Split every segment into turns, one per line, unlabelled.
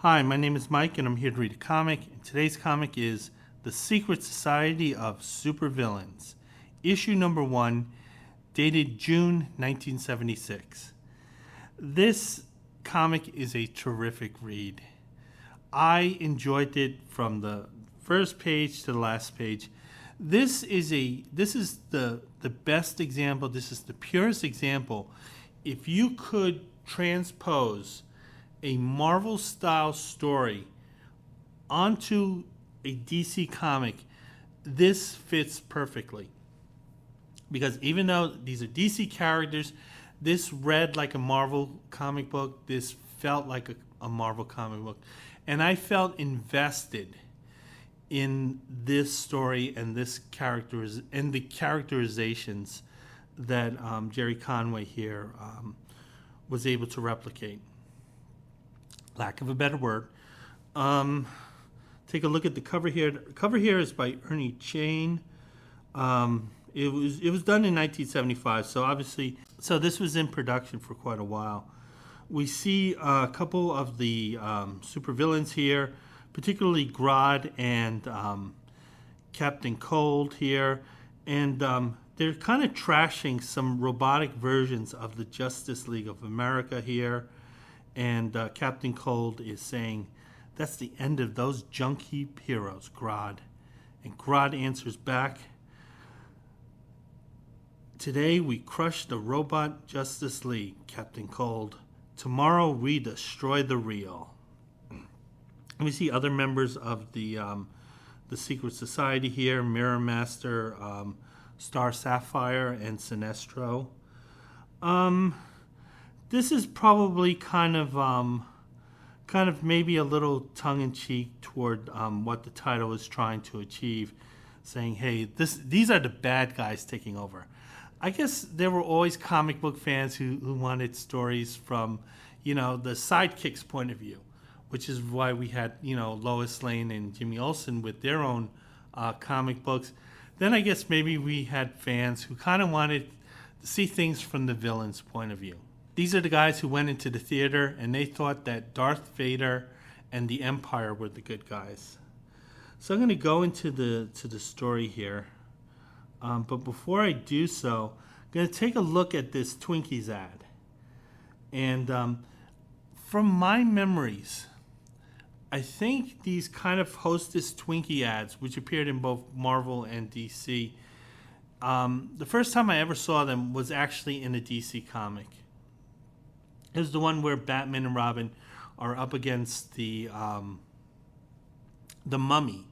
Hi, my name is Mike, and I'm here to read a comic. And today's comic is The Secret Society of Supervillains, issue number 1, dated June 1976. This comic is a terrific read. I enjoyed it from the first page to the last page. This is the best example. This is the purest example. If you could transpose a Marvel-style story onto a DC comic, this fits perfectly. Because even though these are DC characters, this read like a Marvel comic book. This felt like a Marvel comic book. And I felt invested in this story and this characters and the characterizations that Jerry Conway here was able to replicate. Lack of a better word. Take a look at the cover here. The cover here is by Ernie Chain. It was done in 1975, so obviously, this was in production for quite a while. We see a couple of the supervillains here, particularly Grodd and Captain Cold here, and they're kind of trashing some robotic versions of the Justice League of America here. And Captain Cold is saying, "That's the end of those junk heap heroes, Grodd." And Grodd answers back, "Today we crush the robot Justice League, Captain Cold. Tomorrow we destroy the real." And we see other members of the Secret Society here: Mirror Master, Star Sapphire, and Sinestro. This is probably kind of maybe a little tongue-in-cheek toward what the title is trying to achieve, saying, "Hey, these are the bad guys taking over." I guess there were always comic book fans who wanted stories from, the sidekick's point of view, which is why we had, Lois Lane and Jimmy Olsen with their own comic books. Then I guess maybe we had fans who kind of wanted to see things from the villain's point of view. These are the guys who went into the theater and they thought that Darth Vader and the Empire were the good guys. So I'm going to go into the story here. But before I do so, I'm going to take a look at this Twinkies ad. And from my memories, I think these kind of Hostess Twinkie ads, which appeared in both Marvel and DC, the first time I ever saw them was actually in a DC comic. It was the one where Batman and Robin are up against the Mummy,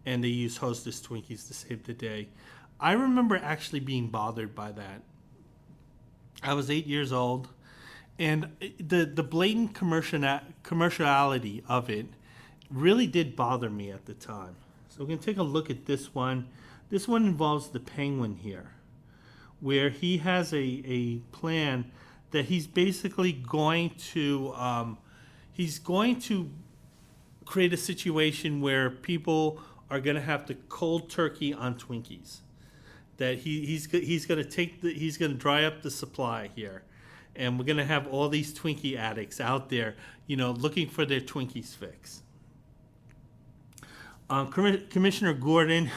and they use Hostess Twinkies to save the day. I remember actually being bothered by that. I was 8 years old, and the blatant commerciality of it really did bother me at the time. So we're going to take a look at this one. This one involves the Penguin here, where he has a plan that he's basically going to create a situation where people are going to have to cold turkey on Twinkies. That he's going to dry up the supply here, and we're going to have all these Twinkie addicts out there, looking for their Twinkies fix. Commissioner Gordon,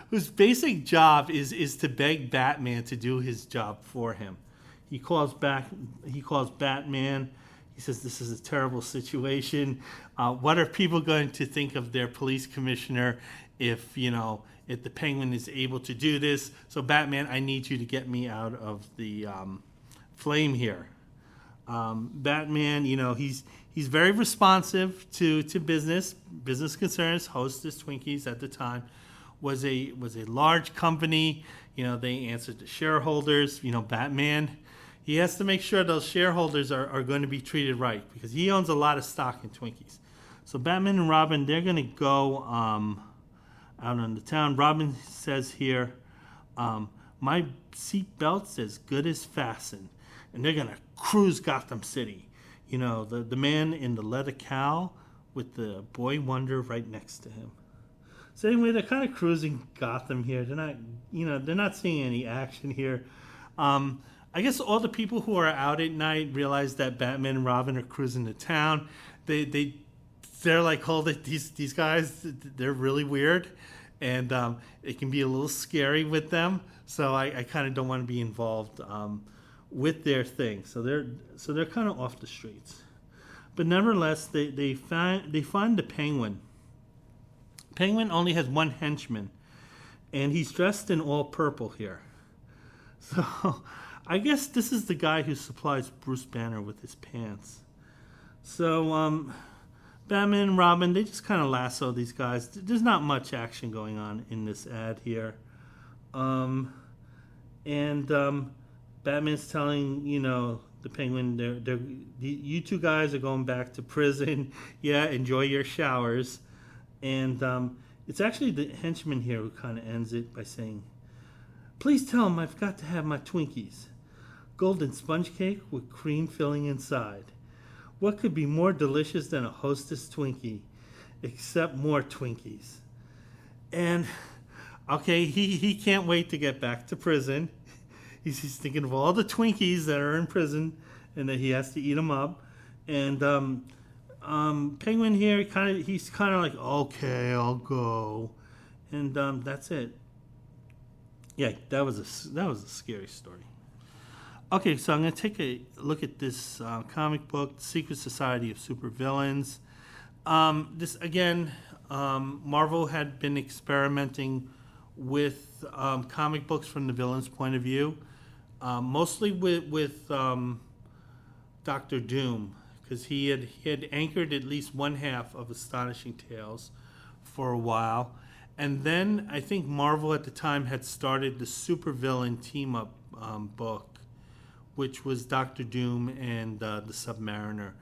whose basic job is to beg Batman to do his job for him. He calls Batman. He says, "This is a terrible situation. What are people going to think of their police commissioner if the Penguin is able to do this? So Batman, I need you to get me out of the flame here." Batman, he's very responsive to business concerns. Hostess Twinkies at the time was a large company. They answered to shareholders. Batman, he has to make sure those shareholders are going to be treated right because he owns a lot of stock in Twinkies. So Batman and Robin, they're going to go out on the town. Robin says here, "My seatbelt's as good as fastened," and they're going to cruise Gotham City. The man in the leather cowl with the Boy Wonder right next to him. So anyway, they're kind of cruising Gotham here. They're not seeing any action here. I guess all the people who are out at night realize that Batman and Robin are cruising the town. they they're like, hold it, these guys, they're really weird, and it can be a little scary with them. So I kind of don't want to be involved with their thing. So they're kind of off the streets. But nevertheless, they find the Penguin. Penguin only has one henchman, and he's dressed in all purple here. So I guess this is the guy who supplies Bruce Banner with his pants. So Batman and Robin, they just kind of lasso these guys. There's not much action going on in this ad here. Batman's telling, the Penguin, you two guys are going back to prison. Yeah, enjoy your showers. And it's actually the henchman here who kind of ends it by saying, please tell him I've got to have my Twinkies. Golden sponge cake with cream filling inside. What could be more delicious than a Hostess Twinkie? Except more Twinkies. And, okay, he can't wait to get back to prison. He's thinking of all the Twinkies that are in prison and that he has to eat them up. And Penguin here, he's kind of like, okay, I'll go. And that's it. Yeah, that was a scary story. Okay, so I'm going to take a look at this comic book, Secret Society of Supervillains. This, again, Marvel had been experimenting with comic books from the villain's point of view, mostly with Doctor Doom, because he had anchored at least one half of Astonishing Tales for a while. And then I think Marvel at the time had started the supervillain team-up book, which was Doctor Doom and the Submariner.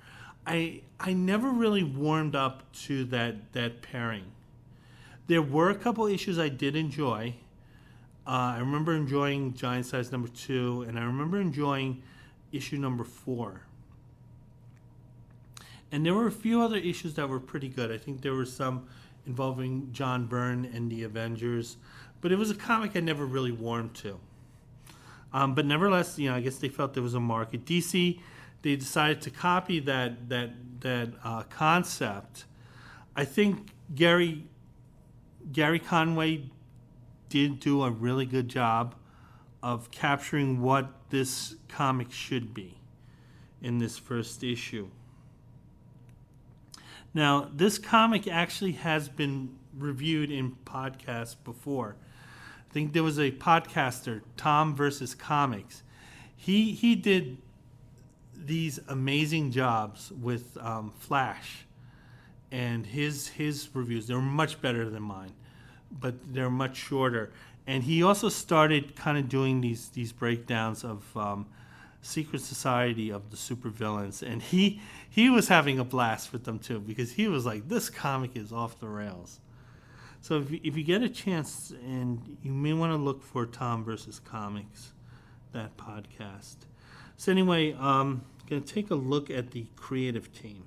I never really warmed up to that pairing. There were a couple issues I did enjoy. I remember enjoying Giant Size number 2, and I remember enjoying issue number 4. And there were a few other issues that were pretty good. I think there were some involving John Byrne and the Avengers, but it was a comic I never really warmed to. But nevertheless, I guess they felt there was a market. DC, they decided to copy that concept. I think Gary Conway did do a really good job of capturing what this comic should be in this first issue. Now, this comic actually has been reviewed in podcasts before. I think there was a podcaster, Tom versus Comics. He did these amazing jobs with Flash, and his reviews, they were much better than mine, but they're much shorter. And he also started kind of doing these breakdowns of Secret Society of the Supervillains, and he was having a blast with them too, because he was like, this comic is off the rails. So if you get a chance, and you may want to look for Tom versus Comics, that podcast. So anyway, I'm going to take a look at the creative team.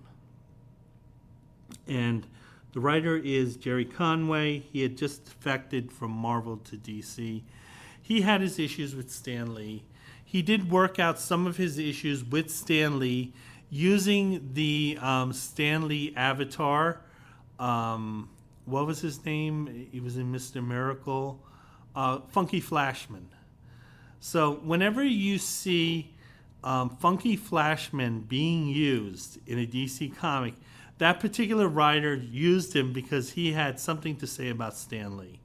And the writer is Jerry Conway. He had just defected from Marvel to DC. He had his issues with Stan Lee. He did work out some of his issues with Stan Lee using the Stan Lee avatar. What was his name? He was in Mr. Miracle. Funky Flashman. So whenever you see Funky Flashman being used in a DC comic, that particular writer used him because he had something to say about Stan Lee.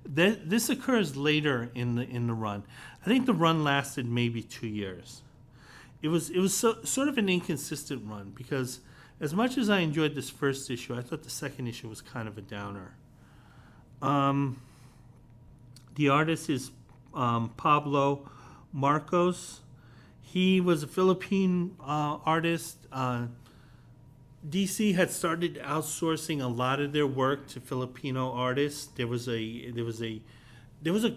This occurs later in the run. I think the run lasted maybe 2 years. It was sort of an inconsistent run, because as much as I enjoyed this first issue, I thought the second issue was kind of a downer. The artist is Pablo Marcos. He was a Philippine artist. DC had started outsourcing a lot of their work to Filipino artists. There was a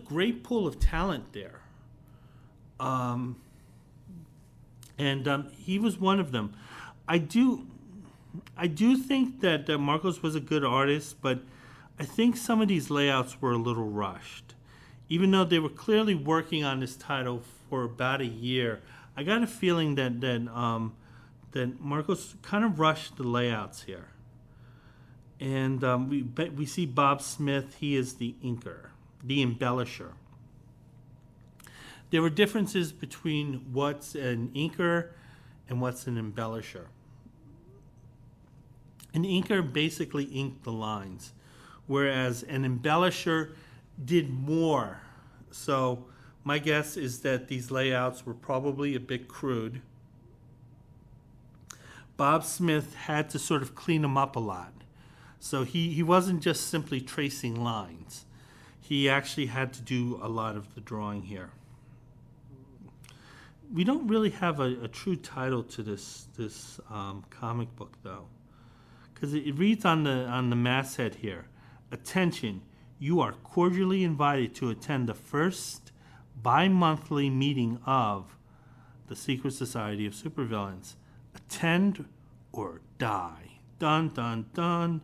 great pool of talent there, and he was one of them. I do think that Marcos was a good artist, but I think some of these layouts were a little rushed. Even though they were clearly working on this title for about a year, I got a feeling that that Marcos kind of rushed the layouts here. And we see Bob Smith, he is the inker, the embellisher. There were differences between what's an inker and what's an embellisher. An inker basically inked the lines, whereas an embellisher did more. So my guess is that these layouts were probably a bit crude. Bob Smith had to sort of clean them up a lot. So he wasn't just simply tracing lines. He actually had to do a lot of the drawing here. We don't really have a true title to this comic book, though, because it reads on the masthead here, "Attention, you are cordially invited to attend the first bi-monthly meeting of the Secret Society of Supervillains. Attend or die." Dun, dun, dun.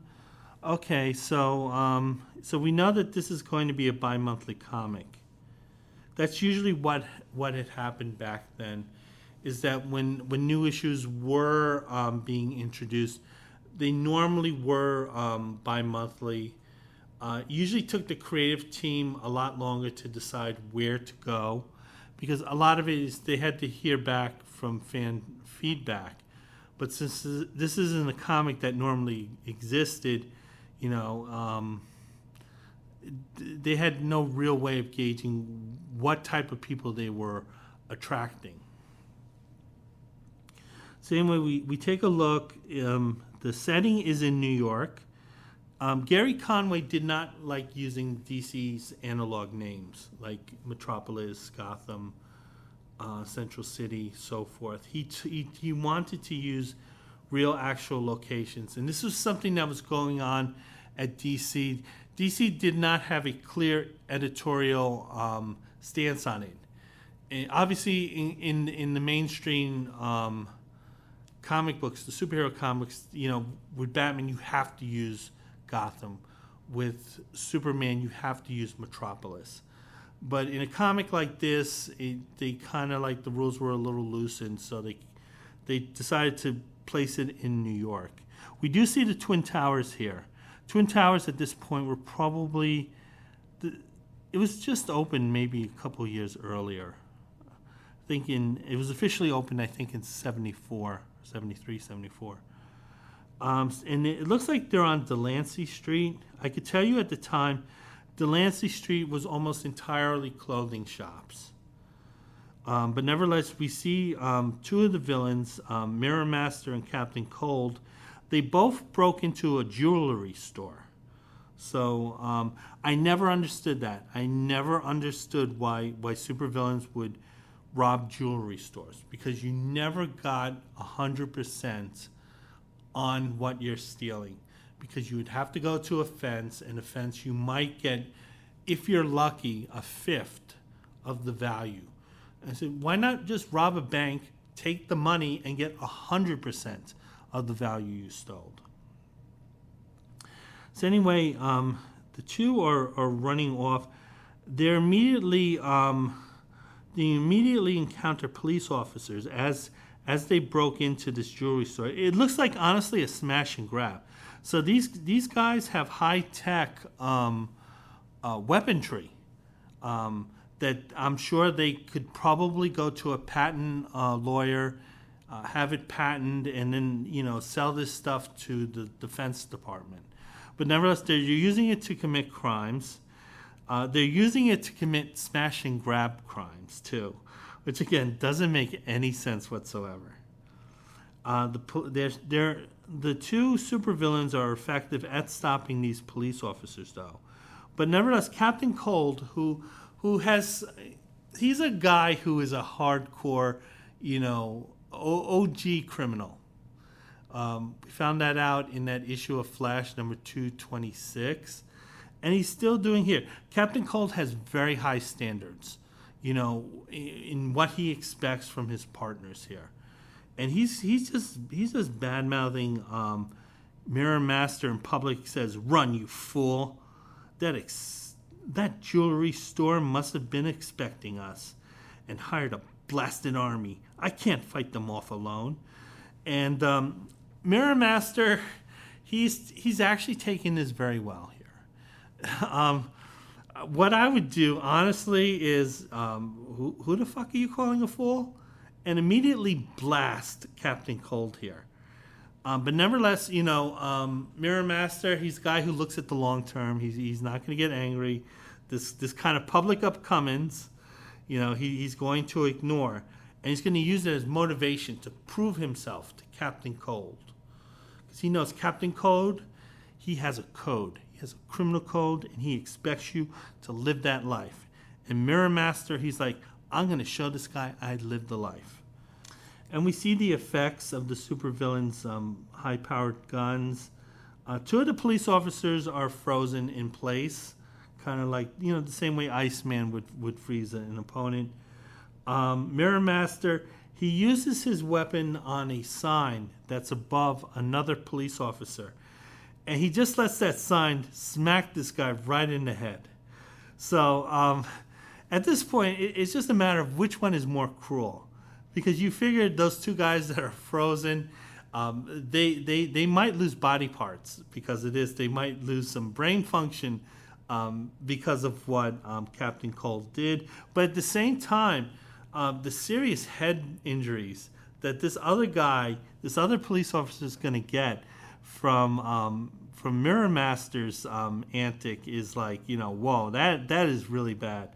Okay, so we know that this is going to be a bi-monthly comic. That's usually what had happened back then, is that when new issues were being introduced, they normally were bi-monthly. Usually took the creative team a lot longer to decide where to go, because a lot of it is they had to hear back from fan feedback. But since this isn't a comic that normally existed, they had no real way of gauging what type of people they were attracting. So anyway, we take a look. The setting is in New York. Gary Conway did not like using DC's analog names like Metropolis, Gotham, Central City, so forth. He wanted to use real actual locations, and this was something that was going on at DC. DC did not have a clear editorial stance on it. And obviously, in the mainstream comic books, the superhero comics, with Batman, you have to use Gotham. With Superman, you have to use Metropolis. But in a comic like this, they kind of like the rules were a little loosened, so they decided to place it in New York. We do see the Twin Towers here. Twin Towers at this point were probably, it was just opened maybe a couple of years earlier. It was officially opened, I think, in 74, 73, 74. And it looks like they're on Delancey Street. I could tell you at the time, Delancey Street was almost entirely clothing shops. But nevertheless, we see two of the villains, Mirror Master and Captain Cold. They both broke into a jewelry store. So I never understood that. I never understood why supervillains would rob jewelry stores, because you never got 100% on what you're stealing, because you would have to go to a fence, and a fence you might get, if you're lucky, a fifth of the value. And I said, why not just rob a bank, take the money, and get 100% of the value you stole? So anyway, the two are running off. They immediately encounter police officers as they broke into this jewelry store. It looks like, honestly, a smash and grab. So these guys have high-tech weaponry that I'm sure they could probably go to a patent lawyer, have it patented, and then sell this stuff to the Defense Department. But nevertheless, they're using it to commit crimes. They're using it to commit smash and grab crimes too, which again doesn't make any sense whatsoever. The two supervillains are effective at stopping these police officers, though. But nevertheless, Captain Cold, he's a guy who is a hardcore, OG criminal. We found that out in that issue of Flash number 226. And he's still doing here. Captain Cold has very high standards, in what he expects from his partners here. And he's just bad-mouthing Mirror Master in public. Says, "Run, you fool. That jewelry store must have been expecting us and hired a blasted army. I can't fight them off alone." And Mirror Master, he's actually taking this very well here. What I would do, honestly, is who the fuck are you calling a fool? And immediately blast Captain Cold here. But nevertheless, Mirror Master, he's a guy who looks at the long term. He's not going to get angry. This kind of public upcomings, he's going to ignore. And he's going to use it as motivation to prove himself to Captain Cold. Because he knows Captain Cold, he has a code. He has a criminal code, and he expects you to live that life. And Mirror Master, he's like, I'm going to show this guy I lived the life. And we see the effects of the supervillain's high-powered guns. Two of the police officers are frozen in place, kind of like, the same way Iceman would freeze an opponent. Mirror Master, he uses his weapon on a sign that's above another police officer. And he just lets that sign smack this guy right in the head. So at this point, it's just a matter of which one is more cruel. Because you figured those two guys that are frozen, they might lose body parts because of this. They might lose some brain function because of what Captain Cold did. But at the same time, the serious head injuries that this other police officer is going to get from Mirror Master's antic is like, whoa, that is really bad.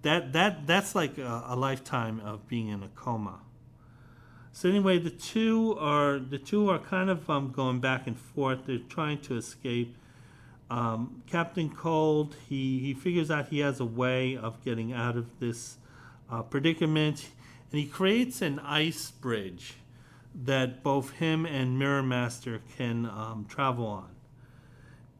That's like a lifetime of being in a coma. So anyway, the two are kind of going back and forth. They're trying to escape. Captain Cold, he figures out he has a way of getting out of this predicament, and he creates an ice bridge that both him and Mirror Master can travel on.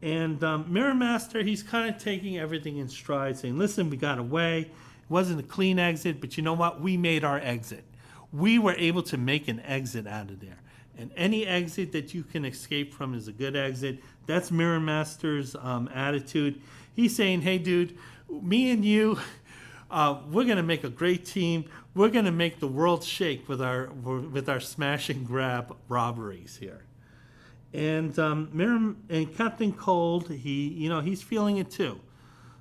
And Mirror Master, he's kind of taking everything in stride, saying, listen, we got away. It wasn't a clean exit, but you know what? We made our exit. We were able to make an exit out of there. And any exit that you can escape from is a good exit. That's Mirror Master's attitude. He's saying, hey, dude, me and you, we're going to make a great team. We're going to make the world shake with our smash and grab robberies here. And Captain Cold, he's feeling it too.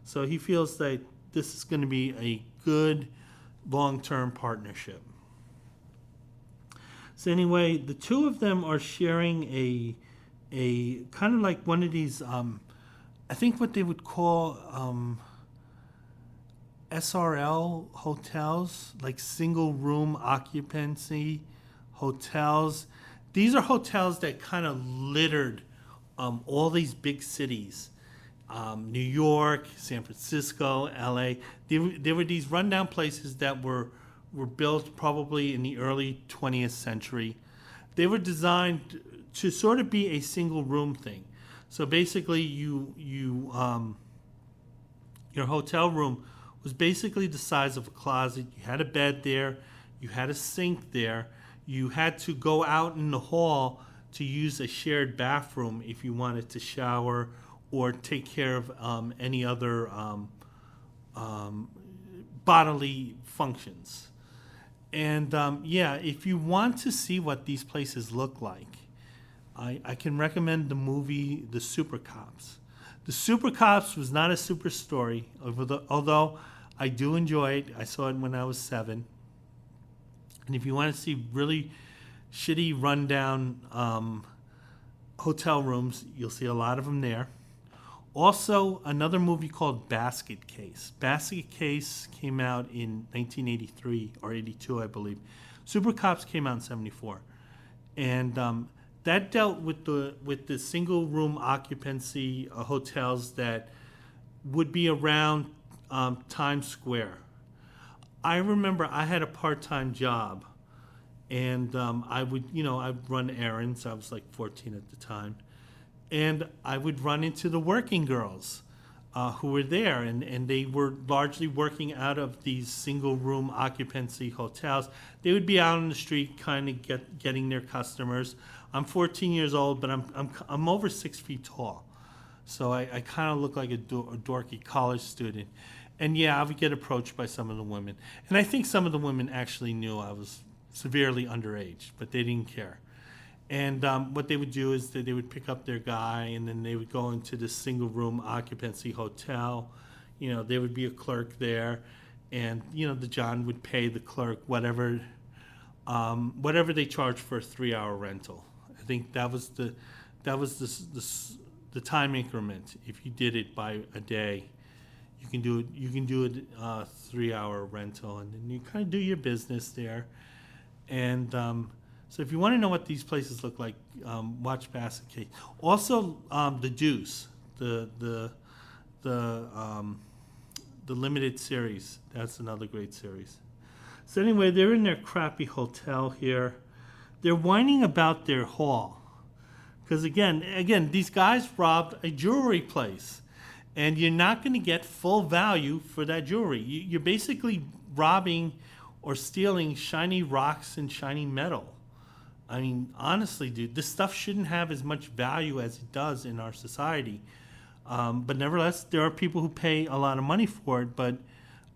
So he feels that this is going to be a good long-term partnership. So anyway, the two of them are sharing a kind of like one of these, I think what they would call SRL hotels, like single room occupancy hotels. These are hotels that kind of littered all these big cities. New York, San Francisco, LA. There were these rundown places that were built probably in the early 20th century. They were designed to sort of be a single room thing. So basically your hotel room was basically the size of a closet. You had a bed there, you had a sink there, you had to go out in the hall to use a shared bathroom if you wanted to shower or take care of any other bodily functions. And if you want to see what these places look like, I can recommend the movie The Super Cops. The Super Cops was not a super story, although I do enjoy it. I saw it when I was 7. And if you want to see really shitty, rundown hotel rooms, you'll see a lot of them there. Also, another movie called Basket Case. Basket Case came out in 1983 or 82, I believe. Super Cops came out in 74. And that dealt with the single room occupancy hotels that would be around Times Square. I remember I had a part-time job, and I'd run errands. I was like 14 at the time. And I would run into the working girls who were there, and they were largely working out of these single-room occupancy hotels. They would be out on the street kind of getting their customers. I'm 14 years old, but I'm over 6 feet tall. So I kind of look like a dorky college student. And I would get approached by some of the women. And I think some of the women actually knew I was severely underage, but they didn't care. And what they would do is that they would pick up their guy, and then they would go into this single room occupancy hotel. There would be a clerk there, and the John would pay the clerk whatever they charged for a 3-hour rental. I think that was the time increment. If you did it by a day, you can do it 3-hour rental, and then you kind of do your business there. And so if you want to know what these places look like, watch Basket Case. Also, the Deuce, the limited series. That's another great series. So anyway, they're in their crappy hotel here. They're whining about their haul. Because again, these guys robbed a jewelry place. And you're not going to get full value for that jewelry. You're basically robbing or stealing shiny rocks and shiny metal. I mean, honestly, dude, this stuff shouldn't have as much value as it does in our society. But nevertheless, there are people who pay a lot of money for it. But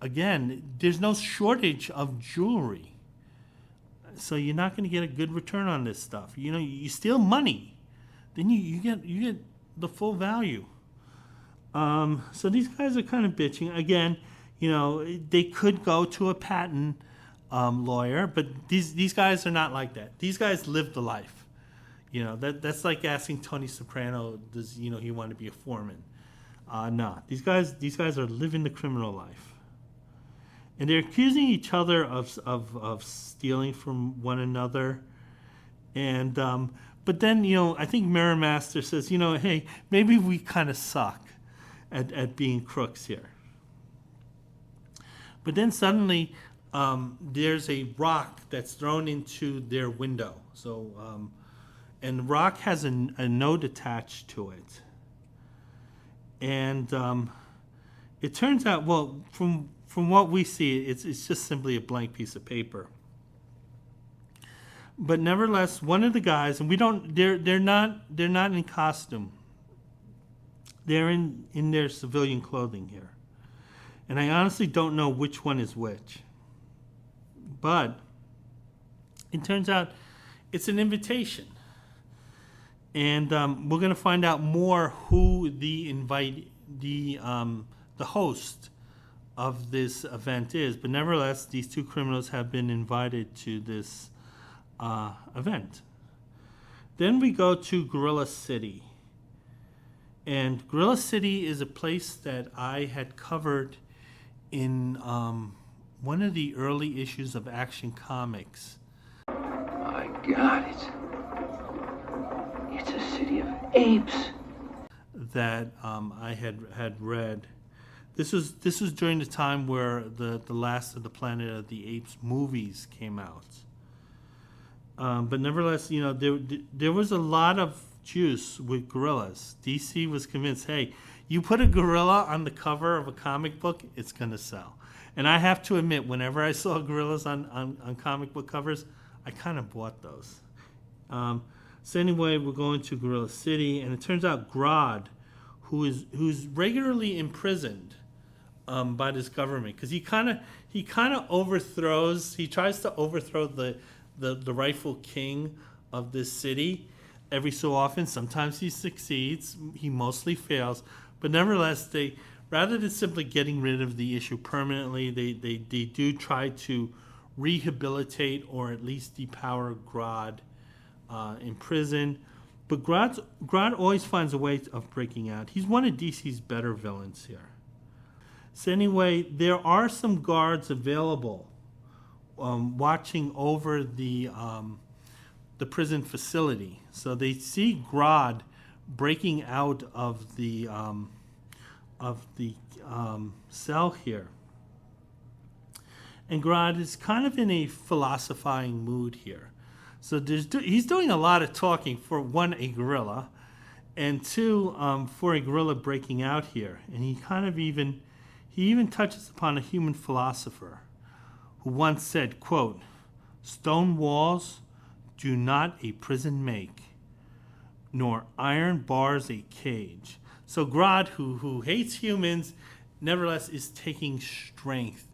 again, there's no shortage of jewelry. So you're not going to get a good return on this stuff. You steal money, then you get the full value. So these guys are kind of bitching. Again, they could go to a patent lawyer, but these guys are not like that. These guys live the life. That's like asking Tony Soprano, does he want to be a foreman? No, these guys are living the criminal life, and they're accusing each other of stealing from one another, and but then I think Mirror Master says, hey, maybe we kind of suck at being crooks here. But then suddenly there's a rock that's thrown into their window. So, and the rock has a note attached to it. And it turns out, well, from what we see, it's just simply a blank piece of paper. But nevertheless, one of the guys, and they're not in costume. They're in their civilian clothing here. And I honestly don't know which one is which. But it turns out it's an invitation. And we're going to find out more who the host of this event is. But nevertheless, these two criminals have been invited to this event. Then we go to Gorilla City. And Gorilla City is a place that I had covered in one of the early issues of Action Comics.
I got it. It's a city of apes.
That I had read. This was during the time where the Last of the Planet of the Apes movies came out. But nevertheless, there was a lot of juice with gorillas. DC was convinced, hey, you put a gorilla on the cover of a comic book, it's going to sell. And I have to admit, whenever I saw gorillas on comic book covers, I kind of bought those. So anyway, we're going to Gorilla City, and it turns out Grodd, who's regularly imprisoned by this government, because he kind of overthrows. He tries to overthrow the rightful king of this city every so often. Sometimes he succeeds. He mostly fails. But nevertheless, they, rather than simply getting rid of the issue permanently, they do try to rehabilitate or at least depower Grodd in prison. But Grodd always finds a way of breaking out. He's one of DC's better villains here. So anyway, there are some guards available watching over the prison facility. So they see Grodd breaking out of the cell here. And Grodd is kind of in a philosophizing mood here. So he's doing a lot of talking, for one, a gorilla, and two, for a gorilla breaking out here. And he even touches upon a human philosopher who once said, quote, "Stone walls do not a prison make, nor iron bars a cage." So Grodd, who hates humans, nevertheless is taking strength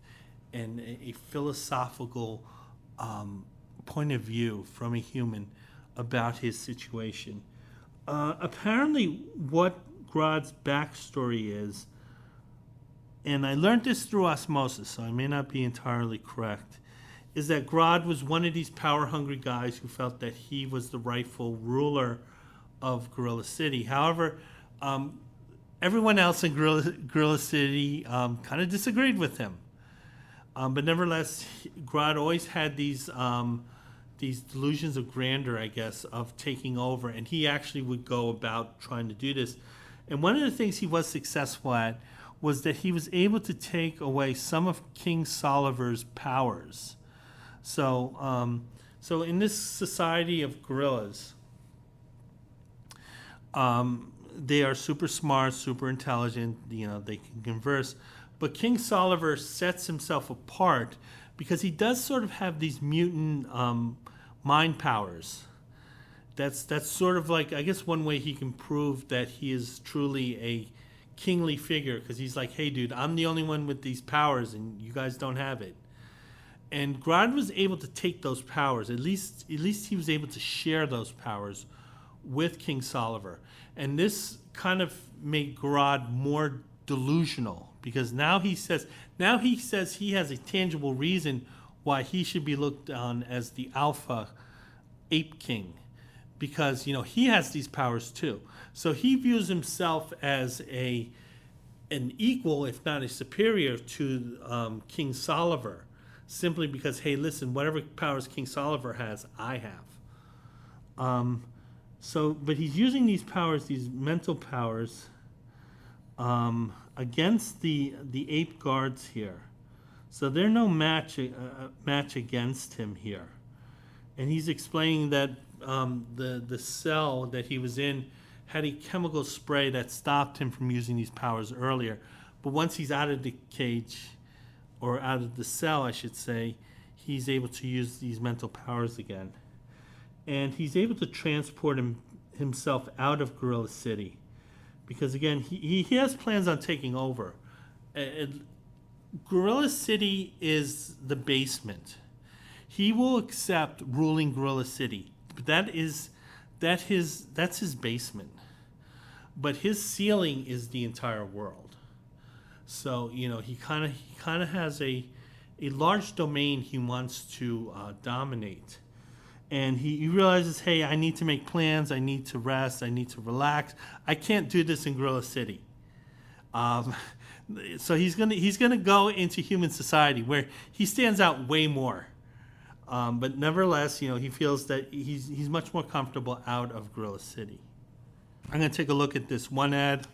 and a philosophical point of view from a human about his situation. Apparently, what Grodd's backstory is, and I learned this through osmosis, so I may not be entirely correct, is that Grodd was one of these power-hungry guys who felt that he was the rightful ruler of Gorilla City. However, everyone else in Gorilla City kind of disagreed with him. But nevertheless, Grodd always had these delusions of grandeur, I guess, of taking over, and he actually would go about trying to do this. And one of the things he was successful at was that he was able to take away some of King Soliver's powers. So, so in this society of gorillas, they are super smart, super intelligent. You know, they can converse. But King Soliver sets himself apart because he does sort of have these mutant mind powers. That's sort of like, I guess, one way he can prove that he is truly a kingly figure, because he's like, hey, dude, I'm the only one with these powers, and you guys don't have it. And Grodd was able to take those powers. At least he was able to share those powers with King Soliver. And this kind of made Grodd more delusional, because now he says he has a tangible reason why he should be looked on as the alpha ape king, because he has these powers too. So he views himself as an equal, if not a superior, to King Soliver, simply because, hey, listen, whatever powers King Soliver has, I have. But he's using these powers, these mental powers, against the ape guards here. So they're no match against him here. And he's explaining that the cell that he was in had a chemical spray that stopped him from using these powers earlier. But once he's out of the cage, or out of the cell, I should say, he's able to use these mental powers again. And he's able to transport himself out of Gorilla City. Because, again, he has plans on taking over. Gorilla City is the basement. He will accept ruling Gorilla City, but that's his basement. But his ceiling is the entire world. So he kind of has a large domain he wants to dominate, and he realizes, hey, I need to make plans. I need to rest. I need to relax. I can't do this in Gorilla City. So he's gonna go into human society where he stands out way more. But nevertheless, he feels that he's much more comfortable out of Gorilla City. I'm going to take a look at this one ad.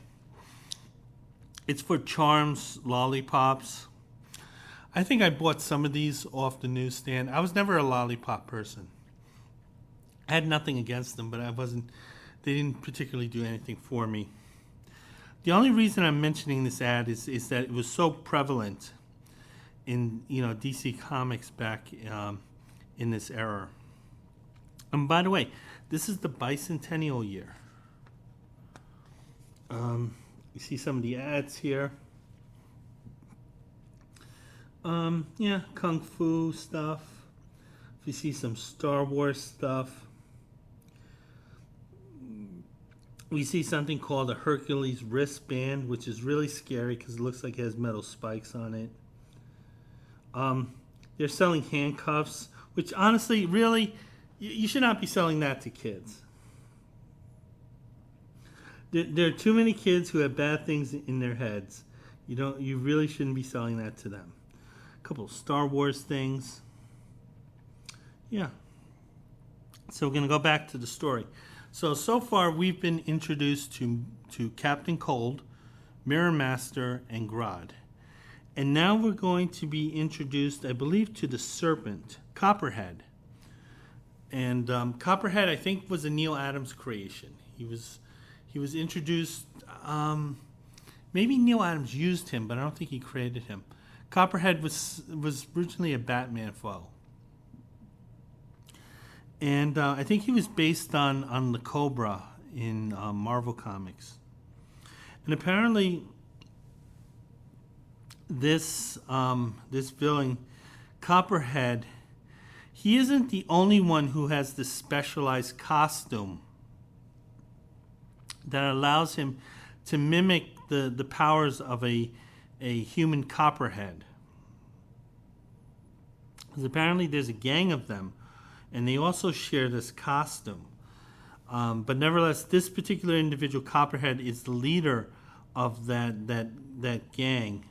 It's for Charms Lollipops. I think I bought some of these off the newsstand. I was never a lollipop person. I had nothing against them, but they didn't particularly do anything for me. The only reason I'm mentioning this ad is that it was so prevalent in DC Comics back in this era. And by the way, this is the bicentennial year. You see some of the ads here. Kung Fu stuff. You see some Star Wars stuff. We see something called a Hercules wristband, which is really scary because it looks like it has metal spikes on it. They're selling handcuffs, which honestly, really, you should not be selling that to kids. There are too many kids who have bad things in their heads. You really shouldn't be selling that to them. A couple of Star Wars things. Yeah. So we're going to go back to the story. So far we've been introduced to Captain Cold, Mirror Master, and Grodd. And now we're going to be introduced, I believe, to the Serpent, Copperhead. And Copperhead, I think, was a Neil Adams creation. He was introduced, maybe Neil Adams used him, but I don't think he created him. Copperhead was originally a Batman foe. And I think he was based on the Cobra in Marvel Comics. And apparently this villain, Copperhead, He isn't the only one who has this specialized costume that allows him to mimic the powers of a human copperhead. Because apparently there's a gang of them, and they also share this costume. But nevertheless, this particular individual, Copperhead, is the leader of that gang.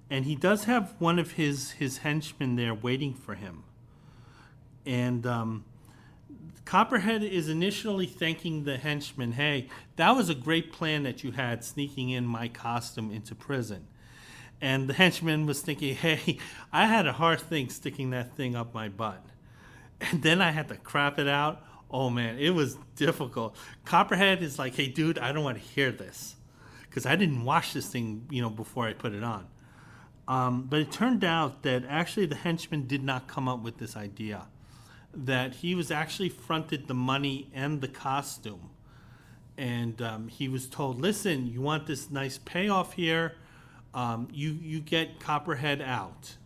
And he does have one of his henchmen there waiting for him. And Copperhead is initially thanking the henchman, hey, that was a great plan that you had, sneaking in my costume into prison. And the henchman was thinking, hey, I had a hard thing sticking that thing up my butt. And then I had to crap it out. Oh man, it was difficult. Copperhead is like, hey dude, I don't want to hear this. Because I didn't wash this thing, before I put it on. But it turned out that actually the henchman did not come up with this idea. That he was actually fronted the money and the costume. And he was told, listen, you want this nice payoff here, you get Copperhead out.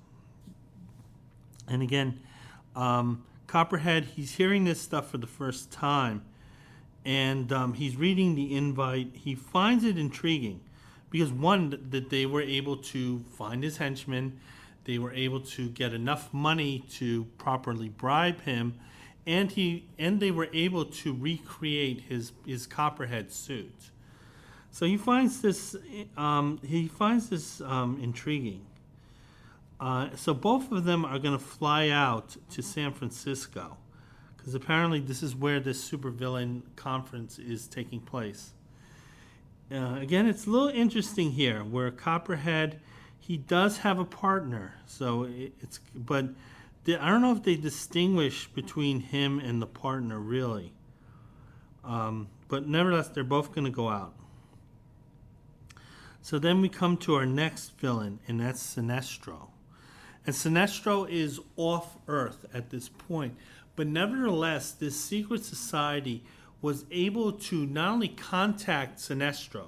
And again, Copperhead, he's hearing this stuff for the first time, and he's reading the invite. He finds it intriguing because, one, that they were able to find his henchmen, they were able to get enough money to properly bribe him, and they were able to recreate his Copperhead suit. So he finds this intriguing. So both of them are going to fly out to San Francisco, because apparently this is where this supervillain conference is taking place. Again, it's a little interesting here, where Copperhead, he does have a partner. So but I don't know if they distinguish between him and the partner really. But nevertheless, they're both going to go out. So then we come to our next villain, and that's Sinestro. And Sinestro is off Earth at this point. But nevertheless, this secret society was able to not only contact Sinestro,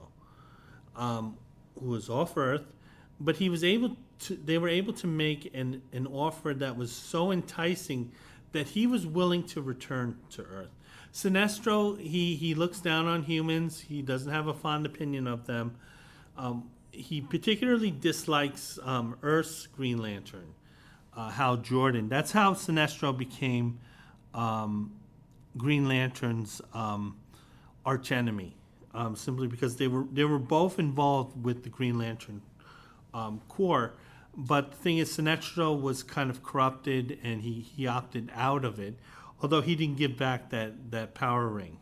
who was off Earth, but they were able to make an offer that was so enticing that he was willing to return to Earth. Sinestro, he looks down on humans. He doesn't have a fond opinion of them. He particularly dislikes Earth's Green Lantern, Hal Jordan. That's how Sinestro became Green Lantern's archenemy, simply because they were both involved with the Green Lantern Corps. But the thing is, Sinestro was kind of corrupted, and he opted out of it, although he didn't give back that power ring.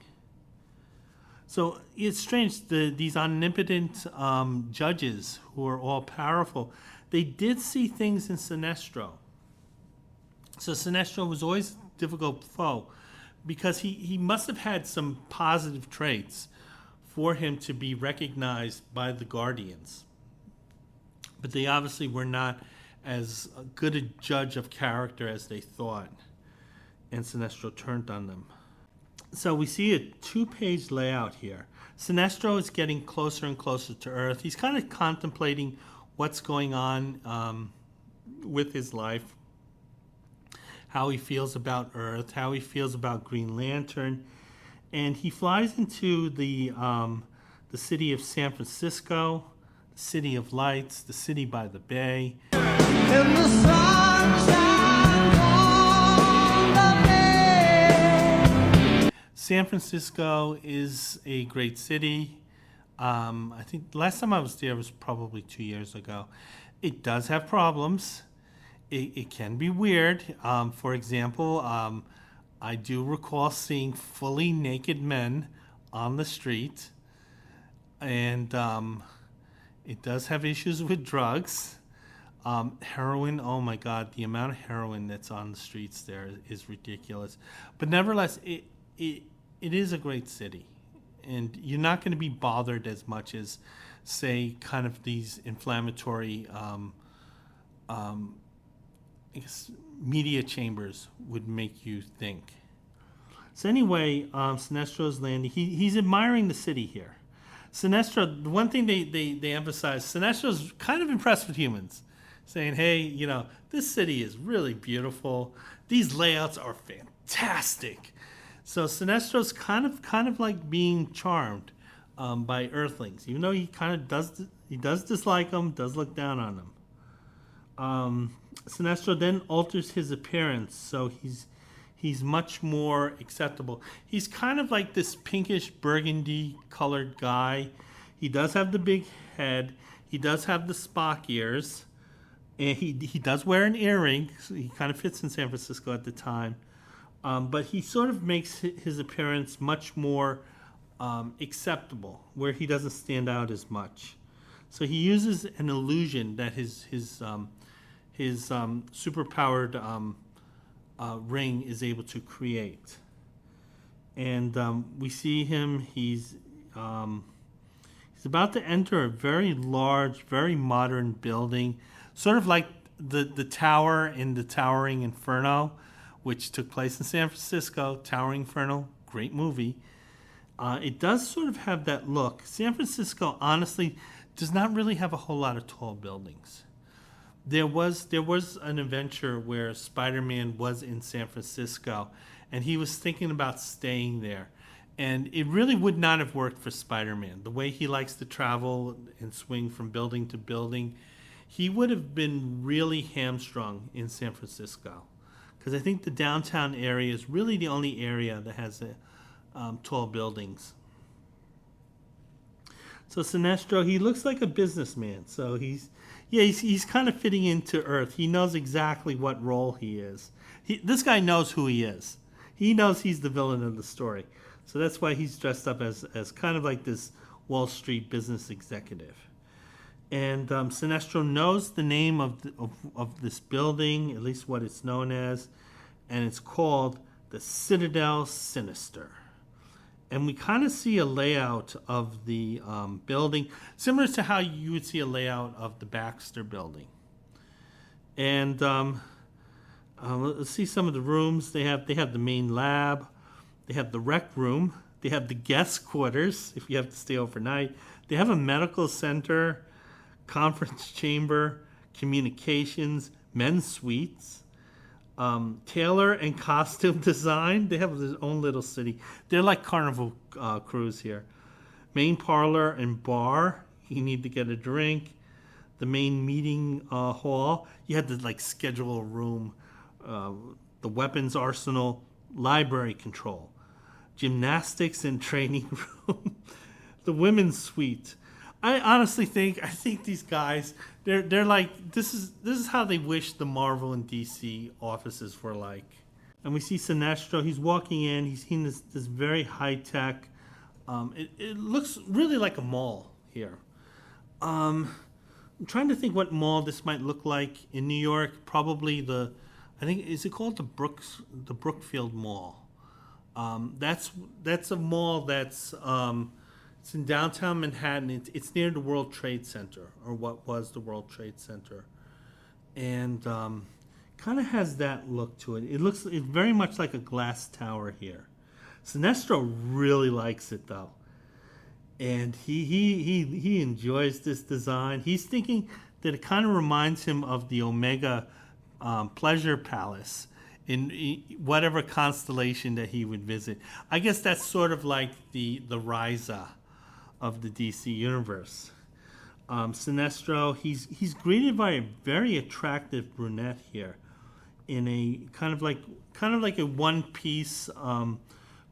So it's strange, these omnipotent judges who are all powerful, they did see things in Sinestro. So Sinestro was always a difficult foe because he must have had some positive traits for him to be recognized by the Guardians. But they obviously were not as good a judge of character as they thought, and Sinestro turned on them. So we see a 2-page layout here. Sinestro is getting closer and closer to Earth. He's kind of contemplating what's going on with his life, how he feels about Earth, how he feels about Green Lantern. And he flies into the city of San Francisco, the city of lights, the city by the bay. And the sun shines on the bay. San Francisco is a great city. I think the last time I was there was probably 2 years ago. It does have problems. It can be weird. For example, I do recall seeing fully naked men on the street. And it does have issues with drugs. Heroin, oh my God, the amount of heroin that's on the streets there is ridiculous. But nevertheless, it is a great city. And you're not going to be bothered as much as, say, kind of these inflammatory I guess media chambers would make you think. So anyway, Sinestro's landing. He's admiring the city here. Sinestro, the one thing they emphasize, Sinestro's kind of impressed with humans, saying, hey, this city is really beautiful. These layouts are fantastic. So Sinestro's kind of like being charmed by Earthlings, even though he kind of does dislike them, does look down on them. Sinestro then alters his appearance, so he's much more acceptable. He's kind of like this pinkish burgundy colored guy. He does have the big head. He does have the Spock ears. And he does wear an earring. So he kind of fits in San Francisco at the time. But he sort of makes his appearance much more acceptable, where he doesn't stand out as much. So he uses an illusion that his superpowered ring is able to create. And we see him. He's about to enter a very large, very modern building, sort of like the tower in the Towering Inferno, which took place in San Francisco. Towering Inferno, great movie. It does sort of have that look. San Francisco, honestly, does not really have a whole lot of tall buildings. There was an adventure where Spider-Man was in San Francisco, and he was thinking about staying there. And it really would not have worked for Spider-Man. The way he likes to travel and swing from building to building, he would have been really hamstrung in San Francisco. Because I think the downtown area is really the only area that has tall buildings. So Sinestro, he looks like a businessman. So he's kind of fitting into Earth. He knows exactly what role he is. This guy knows who he is. He knows he's the villain of the story. So that's why he's dressed up as kind of like this Wall Street business executive. And Sinestro knows the name of this building, at least what it's known as, and it's called the Citadel Sinister. And we kind of see a layout of the building, similar to how you would see a layout of the Baxter Building. And let's see some of the rooms. They have the main lab. They have the rec room. They have the guest quarters, if you have to stay overnight. They have a medical center, conference chamber, communications, men's suites, tailor and costume design. They have their own little city. They're like Carnival Cruise here. Main parlor and bar. You need to get a drink. The main meeting hall. You had to like schedule a room. The weapons arsenal, library control, gymnastics and training room, the women's suite. I honestly think these guys they're like this is how they wish the Marvel and DC offices were like. And we see Sinestro. He's walking in. He's in this very high tech. It looks really like a mall here. I'm trying to think what mall this might look like in New York. Probably is it called the Brookfield Mall? That's a mall that's it's in downtown Manhattan. It's near the World Trade Center, or what was the World Trade Center, and kind of has that look to it. It's very much like a glass tower here. Sinestro really likes it though, and he enjoys this design. He's thinking that it kind of reminds him of the Omega Pleasure Palace in whatever constellation that he would visit. I guess that's sort of like the Ryza of the DC universe. Sinestro, he's greeted by a very attractive brunette here, in a kind of like a one-piece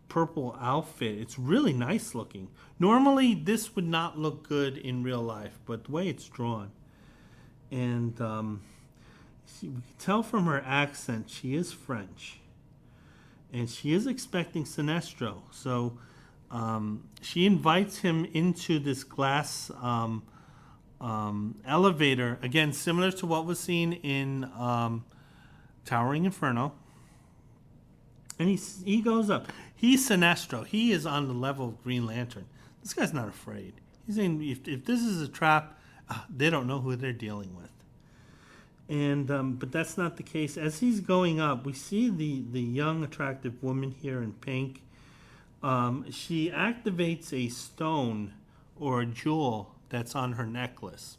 purple outfit. It's really nice looking. Normally, this would not look good in real life, but the way it's drawn, and we can tell from her accent she is French, and she is expecting Sinestro. So she invites him into this glass elevator, again similar to what was seen in Towering Inferno. And he goes up. He's Sinestro. He is on the level of Green Lantern. This guy's not afraid. He's saying if this is a trap, they don't know who they're dealing with. And but that's not the case. As he's going up, we see the young, attractive woman here in pink. She activates a stone or a jewel that's on her necklace.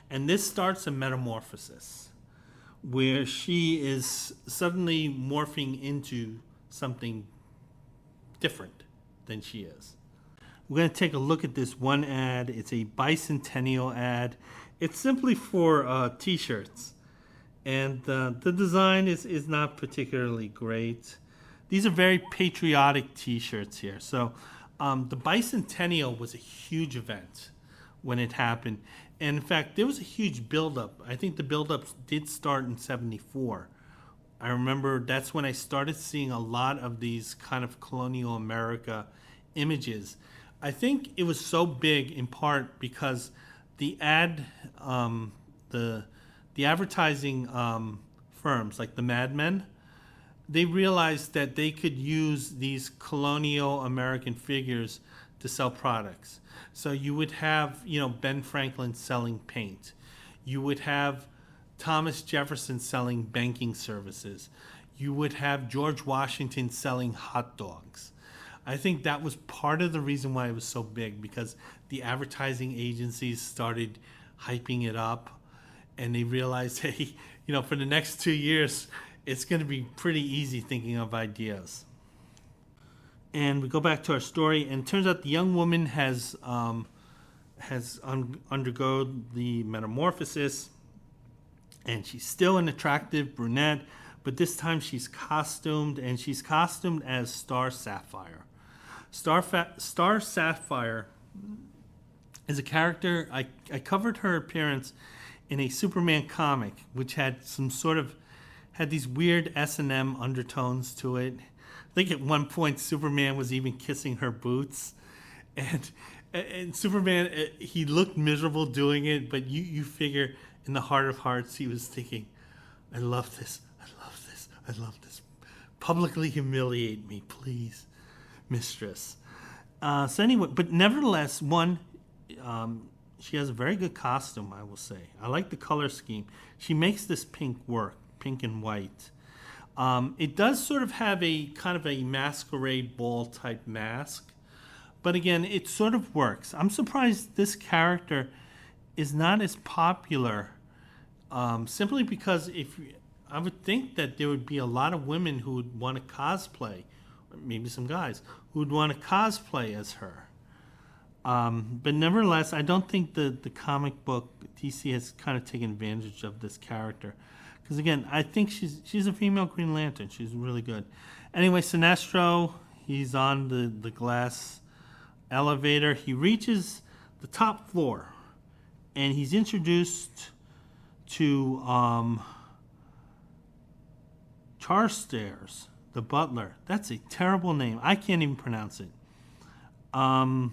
And this starts a metamorphosis where she is suddenly morphing into something different than she is. We're going to take a look at this one ad. It's a bicentennial ad. It's simply for t-shirts. And the design is not particularly great. These are very patriotic t-shirts here. So the bicentennial was a huge event when it happened. And in fact, there was a huge buildup. I think the buildup did start in 74. I remember that's when I started seeing a lot of these kind of colonial America images. I think it was so big in part because the advertising firms like the Mad Men, they realized that they could use these colonial American figures to sell products. So you would have, Ben Franklin selling paint. You would have Thomas Jefferson selling banking services. You would have George Washington selling hot dogs. I think that was part of the reason why it was so big, because the advertising agencies started hyping it up, and they realized, hey, for the next 2 years, it's going to be pretty easy thinking of ideas. And we go back to our story, and it turns out the young woman has undergone the metamorphosis, and she's still an attractive brunette, but this time she's costumed, and she's costumed as Star Sapphire. Star Sapphire is a character, I covered her appearance in a Superman comic, which had these weird S&M undertones to it. I think at one point Superman was even kissing her boots. And Superman, he looked miserable doing it, but you figure in the heart of hearts he was thinking, I love this. Publicly humiliate me, please, mistress. So anyway, but nevertheless, she has a very good costume, I will say. I like the color scheme. She makes this pink work, pink and white. It does sort of have a kind of a masquerade ball type mask, but again, it sort of works. I'm surprised this character is not as popular, simply because I would think that there would be a lot of women who would want to cosplay, or maybe some guys, who would want to cosplay as her. But nevertheless, I don't think the comic book DC has kind of taken advantage of this character. Because again, I think she's a female Green Lantern. She's really good. Anyway, Sinestro, he's on the glass elevator. He reaches the top floor, and he's introduced to Charstairs, the butler. That's a terrible name. I can't even pronounce it. Sinestro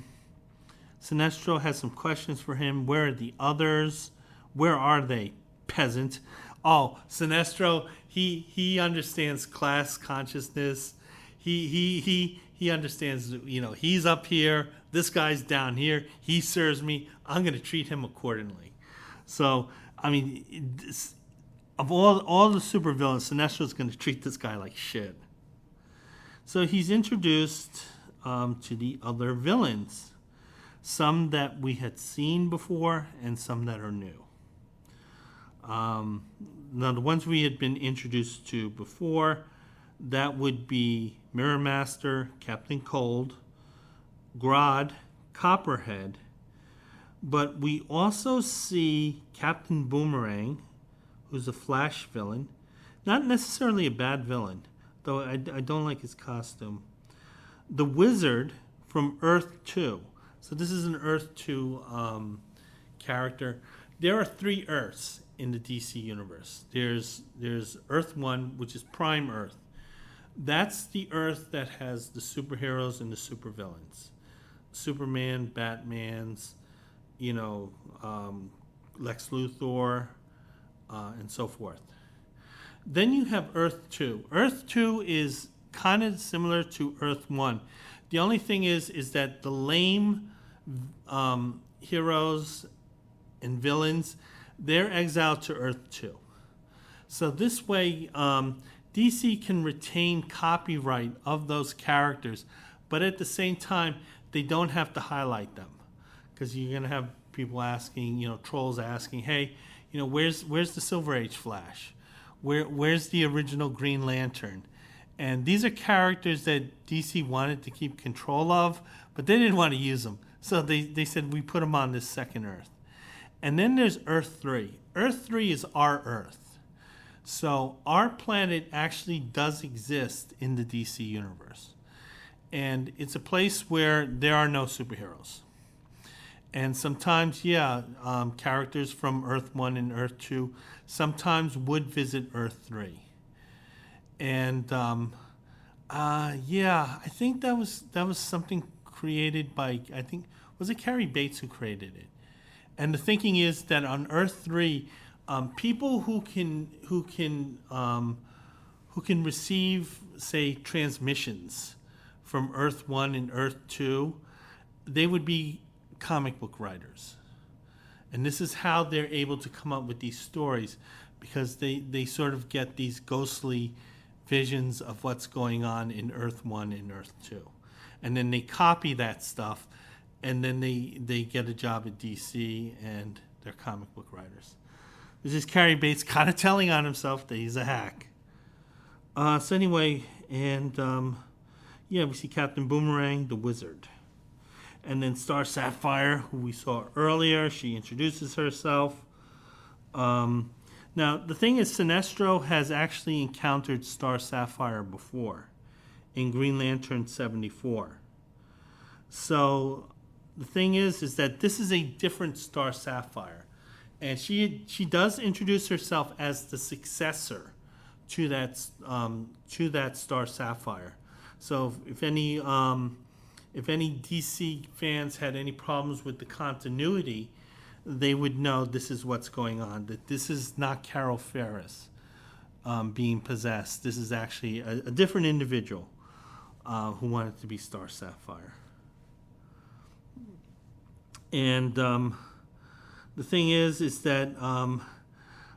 has some questions for him. Where are the others? Where are they, peasant? Oh, Sinestro, he understands class consciousness. He understands, he's up here, this guy's down here, he serves me, I'm going to treat him accordingly. So, I mean, of all the supervillains, Sinestro's going to treat this guy like shit. So he's introduced to the other villains, some that we had seen before and some that are new. Now, the ones we had been introduced to before, that would be Mirror Master, Captain Cold, Grodd, Copperhead, but we also see Captain Boomerang, who's a Flash villain. Not necessarily a bad villain, though I don't like his costume. The Wizard from Earth 2. So this is an Earth 2 character. There are 3 Earths in the DC universe. There's Earth 1, which is Prime Earth. That's the Earth that has the superheroes and the supervillains. Superman, Batman's, Lex Luthor, and so forth. Then you have Earth 2. Earth 2 is kind of similar to Earth 1. The only thing is that the lame heroes and villains, they're exiled to Earth 2. So this way, DC can retain copyright of those characters, but at the same time, they don't have to highlight them. Because you're going to have people asking, trolls asking, hey, where's the Silver Age Flash? Where's the original Green Lantern? And these are characters that DC wanted to keep control of, but they didn't want to use them. So they said, we put them on this second Earth. And then there's Earth 3. Earth 3 is our Earth. So our planet actually does exist in the DC universe. And it's a place where there are no superheroes. And sometimes, characters from Earth 1 and Earth 2 sometimes would visit Earth 3. And I think that was something created by, was it Carrie Bates who created it? And the thinking is that on Earth 3, people who can receive, say, transmissions from Earth 1 and Earth 2, they would be comic book writers. And this is how they're able to come up with these stories, because they sort of get these ghostly visions of what's going on in Earth 1 and Earth 2. And then they copy that stuff, and then they get a job at DC, and they're comic book writers. This is Carrie Bates kind of telling on himself that he's a hack. So anyway, and we see Captain Boomerang, the Wizard. And then Star Sapphire, who we saw earlier, she introduces herself. Now, the thing is, Sinestro has actually encountered Star Sapphire before in Green Lantern 74. So the thing is that this is a different Star Sapphire. And she does introduce herself as the successor to that Star Sapphire. So if any DC fans had any problems with the continuity, they would know this is what's going on, that this is not Carol Ferris being possessed. This is actually a different individual who wanted to be Star Sapphire. And the thing is that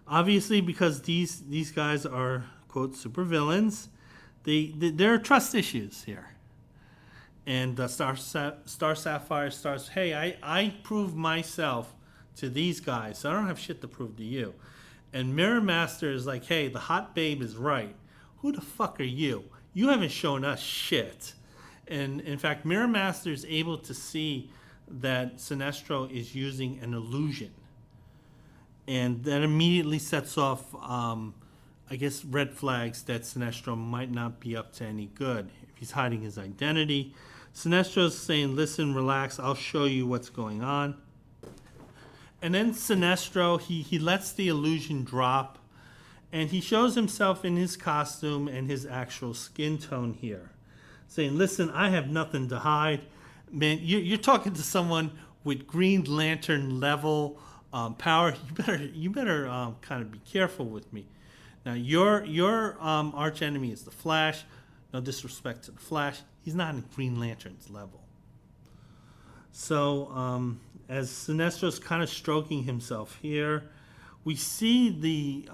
obviously, because these guys are, quote, supervillains, there are trust issues here. And Star Sapphire starts, hey, I prove myself to these guys, so I don't have shit to prove to you. And Mirror Master is like, hey, the hot babe is right. Who the fuck are you? You haven't shown us shit. And in fact, Mirror Master is able to see that Sinestro is using an illusion. And that immediately sets off, red flags that Sinestro might not be up to any good. If he's hiding his identity, Sinestro's saying, listen, relax, I'll show you what's going on. And then Sinestro, he lets the illusion drop, and he shows himself in his costume and his actual skin tone here, saying, listen, I have nothing to hide. Man, you're talking to someone with Green Lantern level power. You better kind of be careful with me. Now, your arch enemy is the Flash. No disrespect to the Flash. He's not in Green Lantern's level. So, as Sinestro's kind of stroking himself here, we see the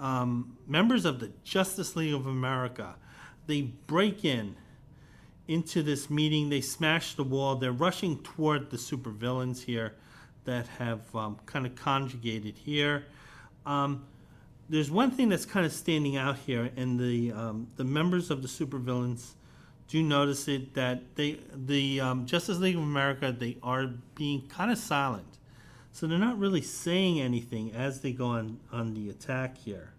members of the Justice League of America. They break into this meeting. They smash the wall. They're rushing toward the supervillains here that have kind of conjugated here. There's one thing that's kind of standing out here, and the members of the supervillains do notice it, that the Justice League of America, they are being kind of silent. So they're not really saying anything as they go on the attack here.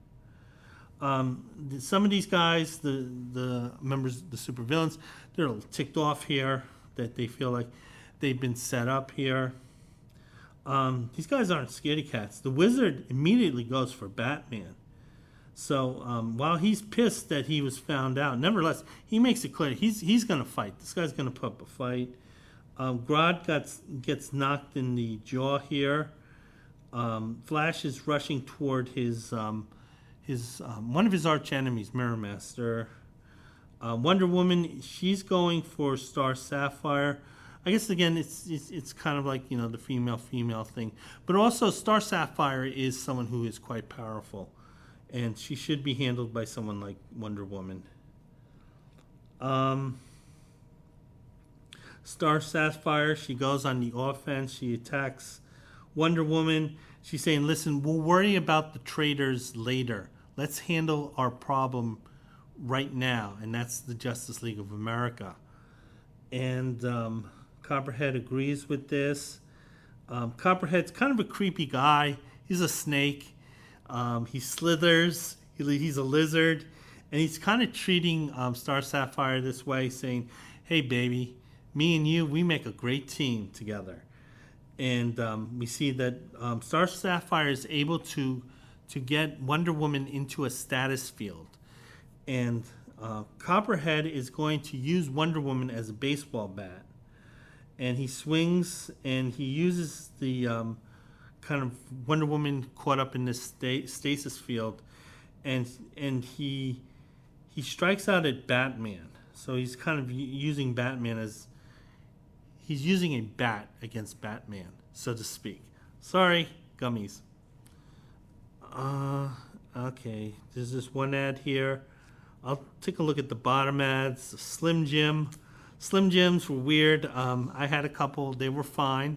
Some of these guys, the members, the supervillains, they're a little ticked off here that they feel like they've been set up here. These guys aren't scaredy cats. The Wizard immediately goes for Batman. So while he's pissed that he was found out, nevertheless, he makes it clear he's going to fight. This guy's going to put up a fight. Grodd gets knocked in the jaw here. Flash is rushing toward his one of his arch enemies, Mirror Master. Wonder Woman, she's going for Star Sapphire. I guess again, it's kind of like, the female thing, but also Star Sapphire is someone who is quite powerful, and she should be handled by someone like Wonder Woman. Star Sapphire, she goes on the offense. She attacks Wonder Woman. She's saying, listen, we'll worry about the traitors later. Let's handle our problem right now, and that's the Justice League of America. And Copperhead agrees with this. Copperhead's kind of a creepy guy. He's a snake. He slithers. He's a lizard. And he's kind of treating Star Sapphire this way, saying, hey, baby, me and you, we make a great team together. And we see that Star Sapphire is able to get Wonder Woman into a status field. And Copperhead is going to use Wonder Woman as a baseball bat. And he swings and he uses the kind of Wonder Woman caught up in this stasis field. And he strikes out at Batman. So he's kind of using Batman as... He's using a bat against Batman, so to speak. Sorry, gummies. Okay, there's this one ad here. I'll take a look at the bottom ads. Slim Jim. Slim Jims were weird. I had a couple. They were fine,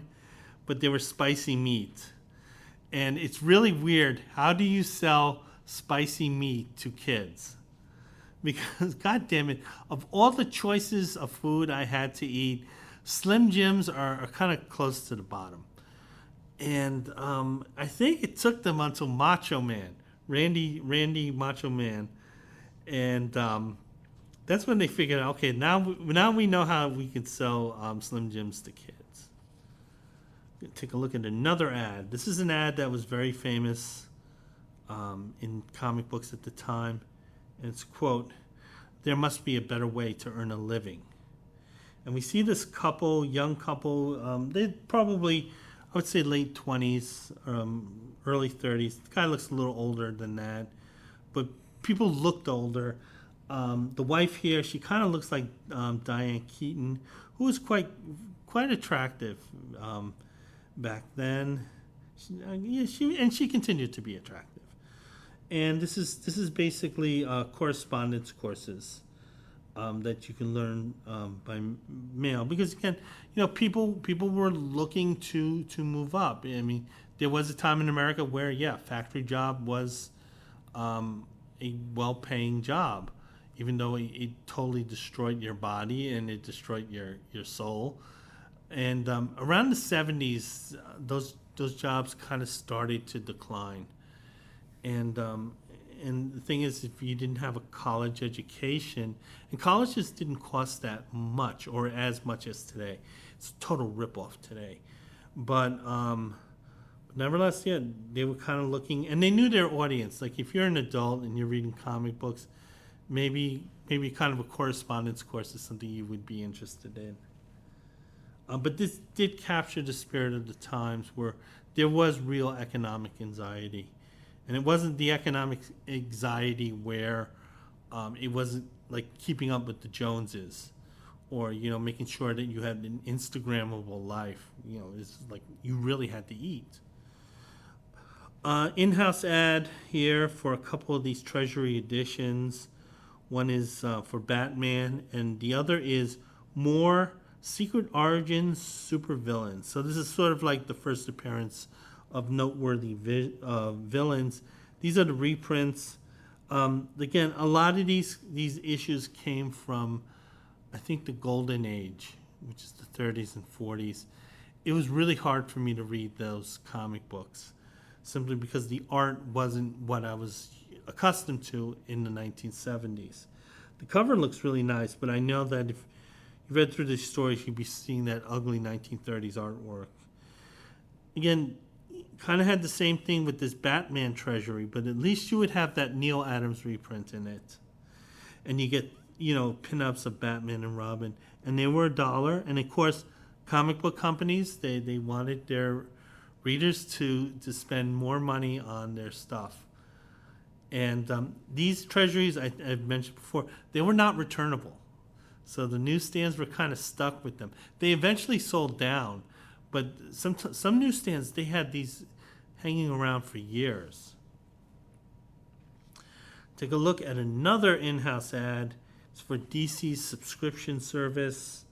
but they were spicy meat. And it's really weird. How do you sell spicy meat to kids? Because, God damn it, of all the choices of food I had to eat, Slim Jims are kind of close to the bottom. And I think it took them until Macho Man, Randy Macho Man. And that's when they figured out, okay, now we know how we can sell Slim Jims to kids. Take a look at another ad. This is an ad that was very famous in comic books at the time. And it's a quote, there must be a better way to earn a living. And we see this couple, young couple, they're probably, I would say late 20s, early 30s. The guy looks a little older than that, but people looked older. The wife here, she kind of looks like Diane Keaton, who was quite attractive back then. She continued to be attractive. And this is basically correspondence courses that you can learn by mail, because again, people were looking to move up. I mean, there was a time in America where factory job was a well-paying job, even though it totally destroyed your body and it destroyed your soul. And around the 70s, those jobs kind of started to decline. And the thing is, if you didn't have a college education, and colleges didn't cost that much or as much as today. It's a total ripoff today. But nevertheless, they were kind of looking, and they knew their audience. Like if you're an adult and you're reading comic books, maybe kind of a correspondence course is something you would be interested in. But this did capture the spirit of the times where there was real economic anxiety. And it wasn't the economic anxiety where it wasn't like keeping up with the Joneses or, making sure that you had an Instagrammable life. It's like you really had to eat. In-house ad here for a couple of these Treasury editions. One is for Batman, and the other is more Secret Origins supervillains. So this is sort of like the first appearance of noteworthy villains. These are the reprints. Again, a lot of these issues came from, I think, the Golden Age, which is the 30s and 40s. It was really hard for me to read those comic books, simply because the art wasn't what I was accustomed to in the 1970s. The cover looks really nice, but I know that if you read through these stories, you'd be seeing that ugly 1930s artwork. Again, kind of had the same thing with this Batman Treasury, but at least you would have that Neil Adams reprint in it. And you get, pinups of Batman and Robin. And they were $1. And of course, comic book companies, they wanted their readers to spend more money on their stuff. And these treasuries, I've mentioned before, they were not returnable. So the newsstands were kind of stuck with them. They eventually sold down, but some newsstands, they had these hanging around for years. Take a look at another in-house ad. It's for DC's subscription service.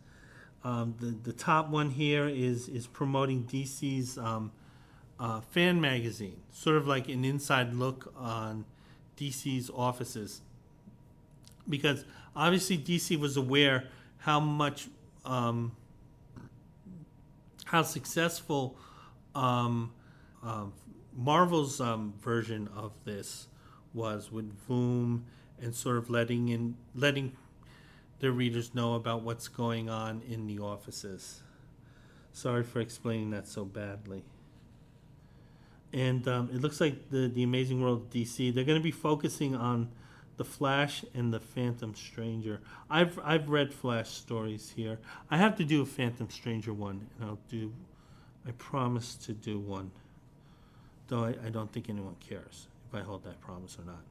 The top one here is promoting DC's fan magazine, sort of like an inside look on DC's offices, because obviously DC was aware how much how successful Marvel's version of this was with Voom, and sort of letting their readers know about what's going on in the offices. Sorry for explaining that so badly. And it looks like the Amazing World of DC, they're going to be focusing on the Flash and the Phantom Stranger. I've read Flash stories here. I have to do a Phantom Stranger one, and I promise to do one. Though I don't think anyone cares if I hold that promise or not.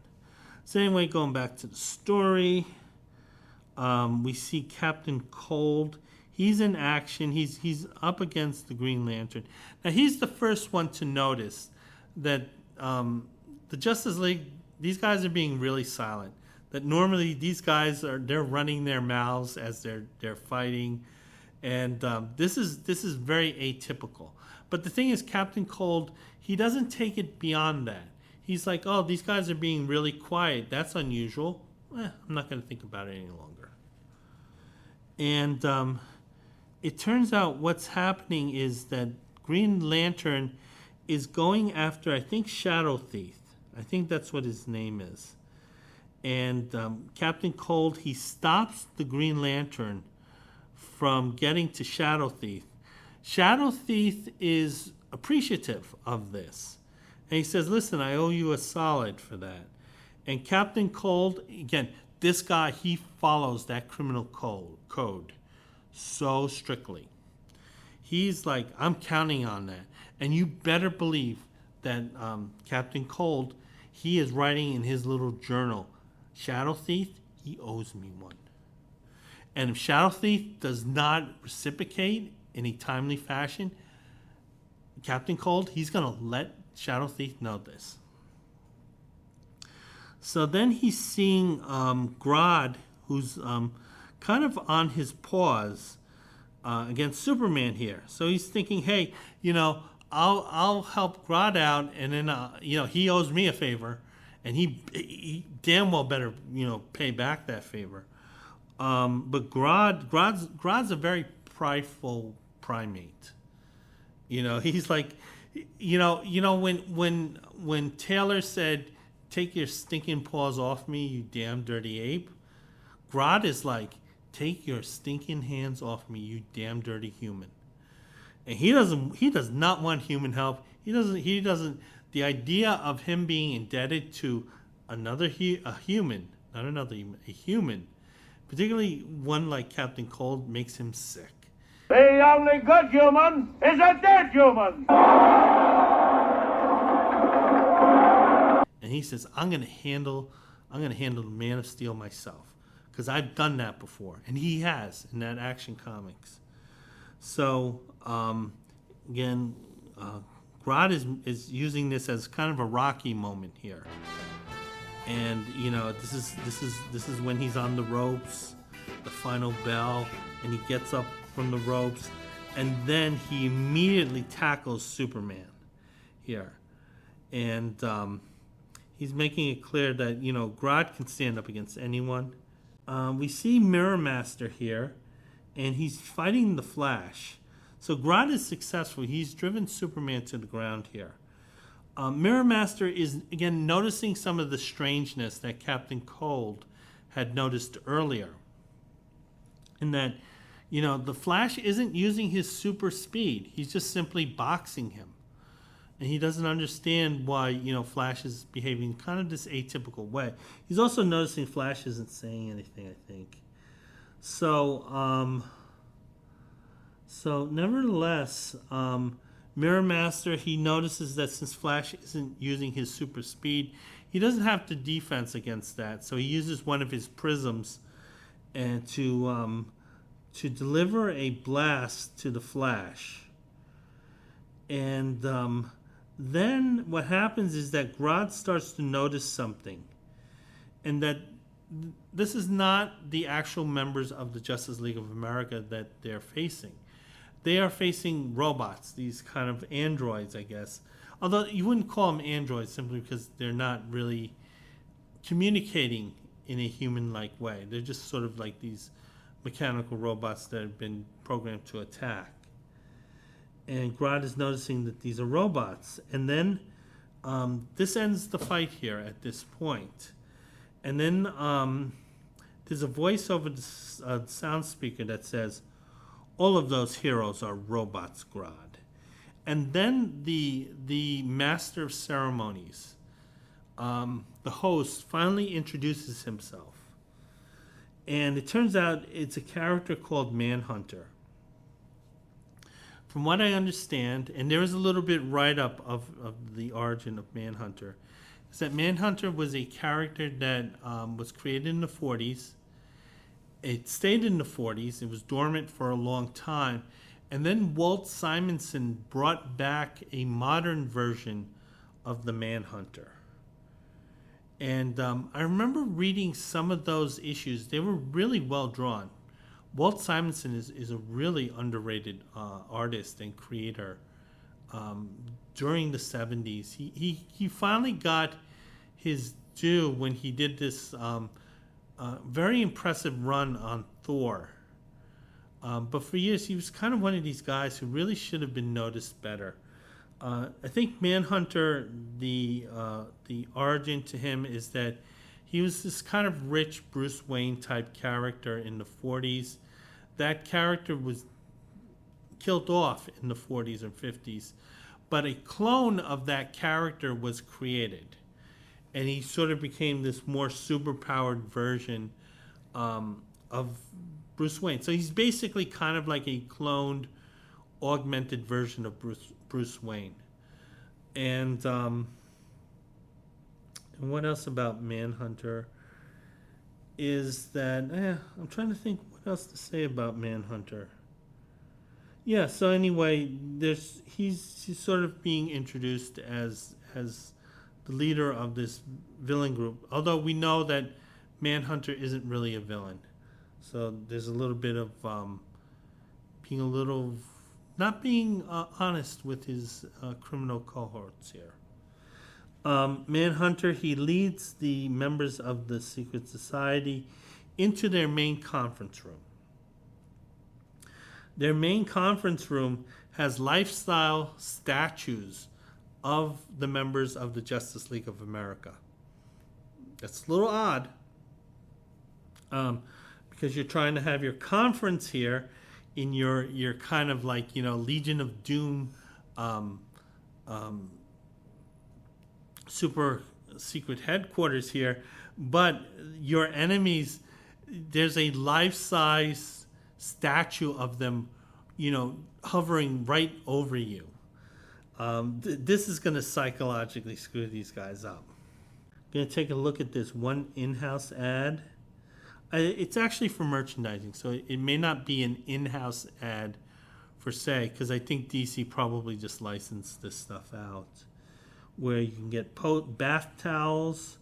So anyway, going back to the story, we see Captain Cold. He's in action. He's up against the Green Lantern. Now he's the first one to notice that the Justice League, these guys are being really silent. That normally these guys they're running their mouths as they're fighting, and this is very atypical. But the thing is, Captain Cold, he doesn't take it beyond that. He's like, oh, these guys are being really quiet. That's unusual. I'm not going to think about it any longer. And it turns out what's happening is that Green Lantern is going after, I think, Shadow Thief. I think that's what his name is. And Captain Cold, he stops the Green Lantern from getting to Shadow Thief. Shadow Thief is appreciative of this. And he says, listen, I owe you a solid for that. And Captain Cold, again, this guy, he follows that criminal code so strictly. He's like, I'm counting on that. And you better believe that Captain Cold, he is writing in his little journal, Shadow Thief, he owes me one. And if Shadow Thief does not reciprocate in a timely fashion, Captain Cold, he's going to let Shadow Thief know this. So then he's seeing Grodd, who's kind of on his paws against Superman here. So he's thinking, hey, I'll help Grodd out, and then he owes me a favor, and he damn well better pay back that favor. But Grodd's a very prideful primate. He's like, when Taylor said, "Take your stinking paws off me, you damn dirty ape," Grodd is like, "Take your stinking hands off me, you damn dirty human." And he does not want human help. He doesn't. The idea of him being indebted to a human, not another human, a human, particularly one like Captain Cold, makes him sick.
The only good human is a dead human.
And he says, I'm gonna handle the Man of Steel myself, because I've done that before, and he has in that Action Comics. So again, Grodd is using this as kind of a Rocky moment here, and this is when he's on the ropes, the final bell, and he gets up from the ropes, and then he immediately tackles Superman here, and he's making it clear that Grodd can stand up against anyone. We see Mirror Master here, and he's fighting the Flash. So Grodd is successful. He's driven Superman to the ground here. Mirror Master is again noticing some of the strangeness that Captain Cold had noticed earlier, in that the Flash isn't using his super speed. He's just simply boxing him. And he doesn't understand why, Flash is behaving kind of this atypical way. He's also noticing Flash isn't saying anything, I think. So nevertheless, Mirror Master, he notices that since Flash isn't using his super speed, he doesn't have the defense against that. So he uses one of his prisms and to deliver a blast to the Flash. And then what happens is that Grodd starts to notice something, and that this is not the actual members of the Justice League of America that they're facing. They are facing robots, these kind of androids, I guess. Although you wouldn't call them androids simply because they're not really communicating in a human-like way. They're just sort of like these mechanical robots that have been programmed to attack. And Grodd is noticing that these are robots. And then this ends the fight here at this point. And then there's a voice over the sound speaker that says, "All of those heroes are robots, Grodd." And then the master of ceremonies, the host, finally introduces himself. And it turns out it's a character called Manhunter. From what I understand, and there is a little bit write-up of the origin of Manhunter, is that Manhunter was a character that was created in the 40s. It stayed in the 40s. It was dormant for a long time. And then Walt Simonson brought back a modern version of the Manhunter. And I remember reading some of those issues. They were really well drawn. Walt Simonson is a really underrated artist and creator. During the 70s, he finally got his due when he did this very impressive run on Thor. But for years, he was kind of one of these guys who really should have been noticed better. I think Manhunter, the origin to him is that he was this kind of rich Bruce Wayne type character in the 40s. That character was killed off in the 40s and 50s, but a clone of that character was created. And he sort of became this more superpowered version of Bruce Wayne. So he's basically kind of like a cloned, augmented version of Bruce Wayne. And what else about Manhunter is that I'm trying to think what else to say about Manhunter. Yeah. So anyway, he's sort of being introduced as the leader of this villain group. Although we know that Manhunter isn't really a villain, so there's a little bit of being a little not being honest with his criminal cohorts here. Manhunter, he leads the members of the secret society into their main conference room. Their main conference room has lifestyle statues of the members of the Justice League of America. That's a little odd, because you're trying to have your conference here in your kind of like, Legion of Doom super secret headquarters here, but your enemies, there's a life-size statue of them, hovering right over you. This is going to psychologically screw these guys up. I'm going to take a look at this one in-house ad. It's actually for merchandising, so it may not be an in-house ad per se, because I think DC probably just licensed this stuff out, where you can get bath towels,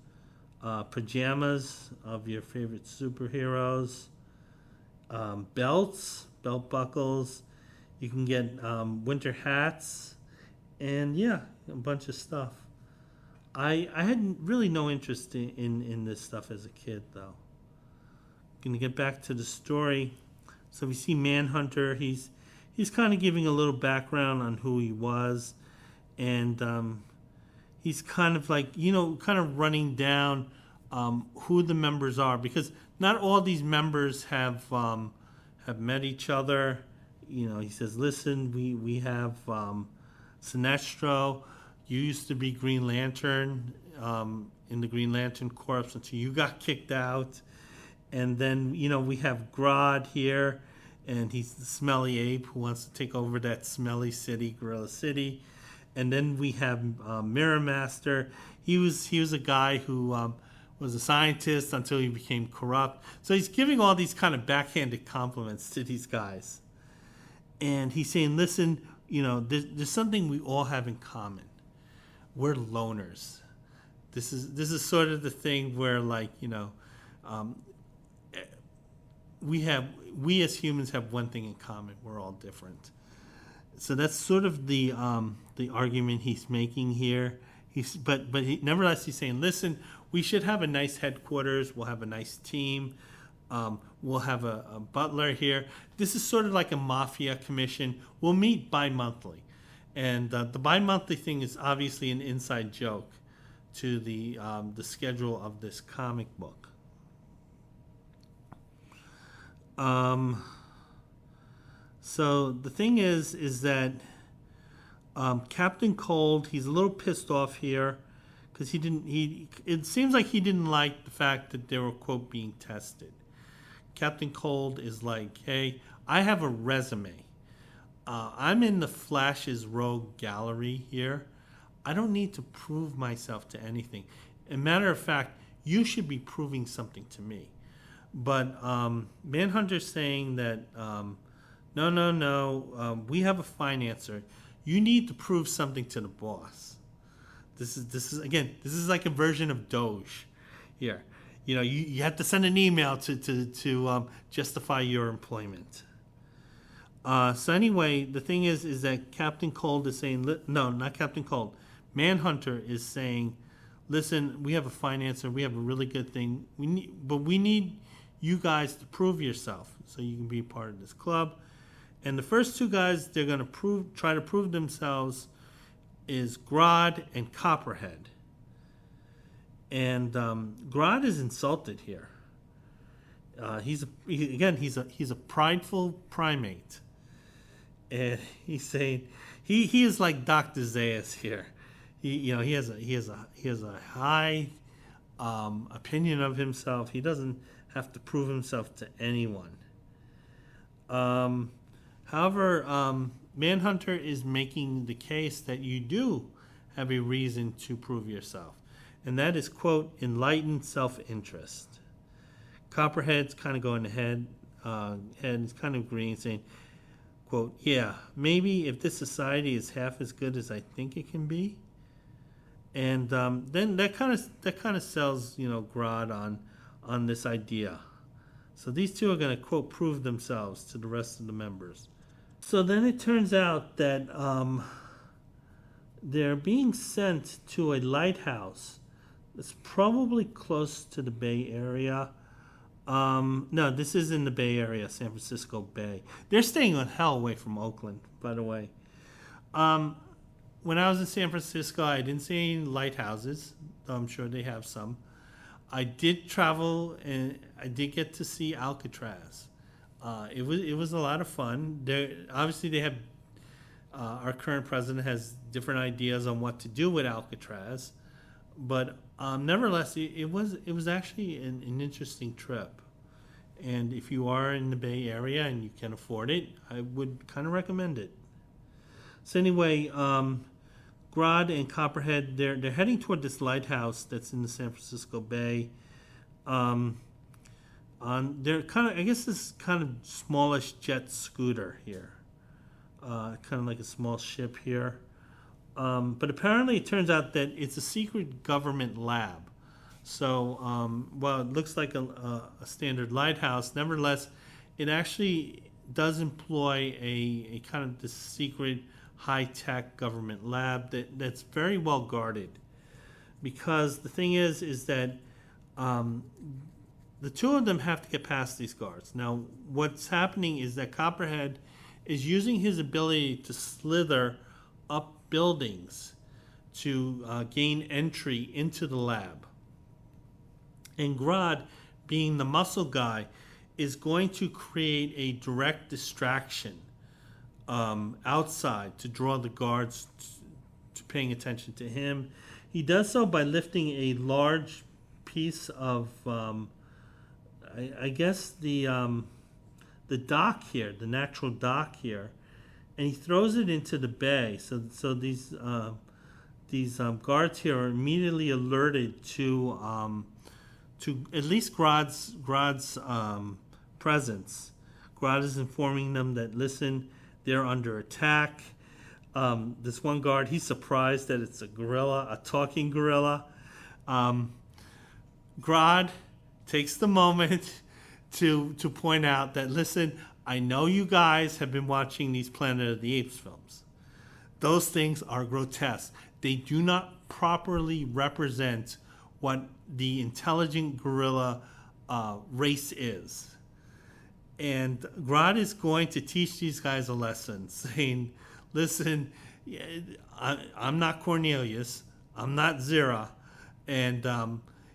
pajamas of your favorite superheroes, belts, belt buckles. You can get winter hats, and a bunch of stuff. I had really no interest in this stuff as a kid, though. Gonna get back to the story. So we see Manhunter. He's kind of giving a little background on who he was, and he's kind of like kind of running down who the members are, because not all these members have met each other. He says, "Listen, we have Sinestro. You used to be Green Lantern in the Green Lantern Corps until you got kicked out." And then, we have Grodd here, and he's the smelly ape who wants to take over that smelly city, Gorilla City. And then we have Mirror Master. He was a guy who was a scientist until he became corrupt. So he's giving all these kind of backhanded compliments to these guys. And he's saying, listen, there's something we all have in common. We're loners. This is sort of the thing where, like, we as humans have one thing in common: we're all different. So that's sort of the argument he's making here. Nevertheless, he's saying, listen, we should have a nice headquarters. We'll have a nice team. We'll have a butler here. This is sort of like a mafia commission. We'll meet bi-monthly. And the bi-monthly thing is obviously an inside joke to the schedule of this comic book. So the thing is that Captain Cold, he's a little pissed off here because it seems like he didn't like the fact that they were, quote, being tested. Captain Cold is like, hey, I have a resume. I'm in the Flash's Rogue Gallery here. I don't need to prove myself to anything. As a matter of fact, you should be proving something to me. But Manhunter's saying that, no, we have a financer. You need to prove something to the boss. This is like a version of Doge here. You have to send an email to justify your employment. So anyway, the thing is that Captain Cold is saying, no, not Captain Cold. Manhunter is saying, listen, we have a financer, we have a really good thing, but we need you guys to prove yourself so you can be part of this club. And the first two guys they're going to try to prove themselves is Grodd and Copperhead. And Grodd is insulted here. He's a prideful primate, and he's saying he is like Dr. Zaius here. He has a high opinion of himself. He doesn't have to prove himself to anyone. However, Manhunter is making the case that you do have a reason to prove yourself, and that is, quote, enlightened self-interest. Copperhead's kind of going ahead, he's kind of agreeing, saying, quote, yeah, maybe if this society is half as good as I think it can be. And then that kind of sells, Grodd on this idea. So these two are going to, quote, prove themselves to the rest of the members. So then it turns out that they're being sent to a lighthouse that's probably close to the Bay Area. No, this is in the Bay Area, San Francisco Bay. They're staying on hell away from Oakland, by the way. When I was in San Francisco, I didn't see any lighthouses. I'm sure they have some. I did travel, and I did get to see Alcatraz. It was a lot of fun. Obviously, they have our current president has different ideas on what to do with Alcatraz, but nevertheless, it was actually an interesting trip. And if you are in the Bay Area and you can afford it, I would kind of recommend it. So anyway, Grodd and Copperhead, they're heading toward this lighthouse that's in the San Francisco Bay. They're kind of, I guess, this kind of smallish jet scooter here, kind of like a small ship here. But apparently, it turns out that it's a secret government lab. So while it looks like a standard lighthouse, nevertheless, it actually does employ a kind of this secret high-tech government lab that's very well guarded. Because the thing is that the two of them have to get past these guards. Now, what's happening is that Copperhead is using his ability to slither up buildings to gain entry into the lab. And Grodd, being the muscle guy, is going to create a direct distraction outside to draw the guards to paying attention to him. He does so by lifting a large piece of, I guess the dock here, the natural dock here, and he throws it into the bay. So these guards here are immediately alerted to at least Grodd's presence. Grodd is informing them that, listen, they're under attack. This one guard, he's surprised that it's a gorilla, a talking gorilla. Grodd takes the moment to point out that, listen, I know you guys have been watching these Planet of the Apes films. Those things are grotesque. They do not properly represent what the intelligent gorilla race is. And Grodd is going to teach these guys a lesson, saying, listen, I'm not Cornelius, I'm not Zira, and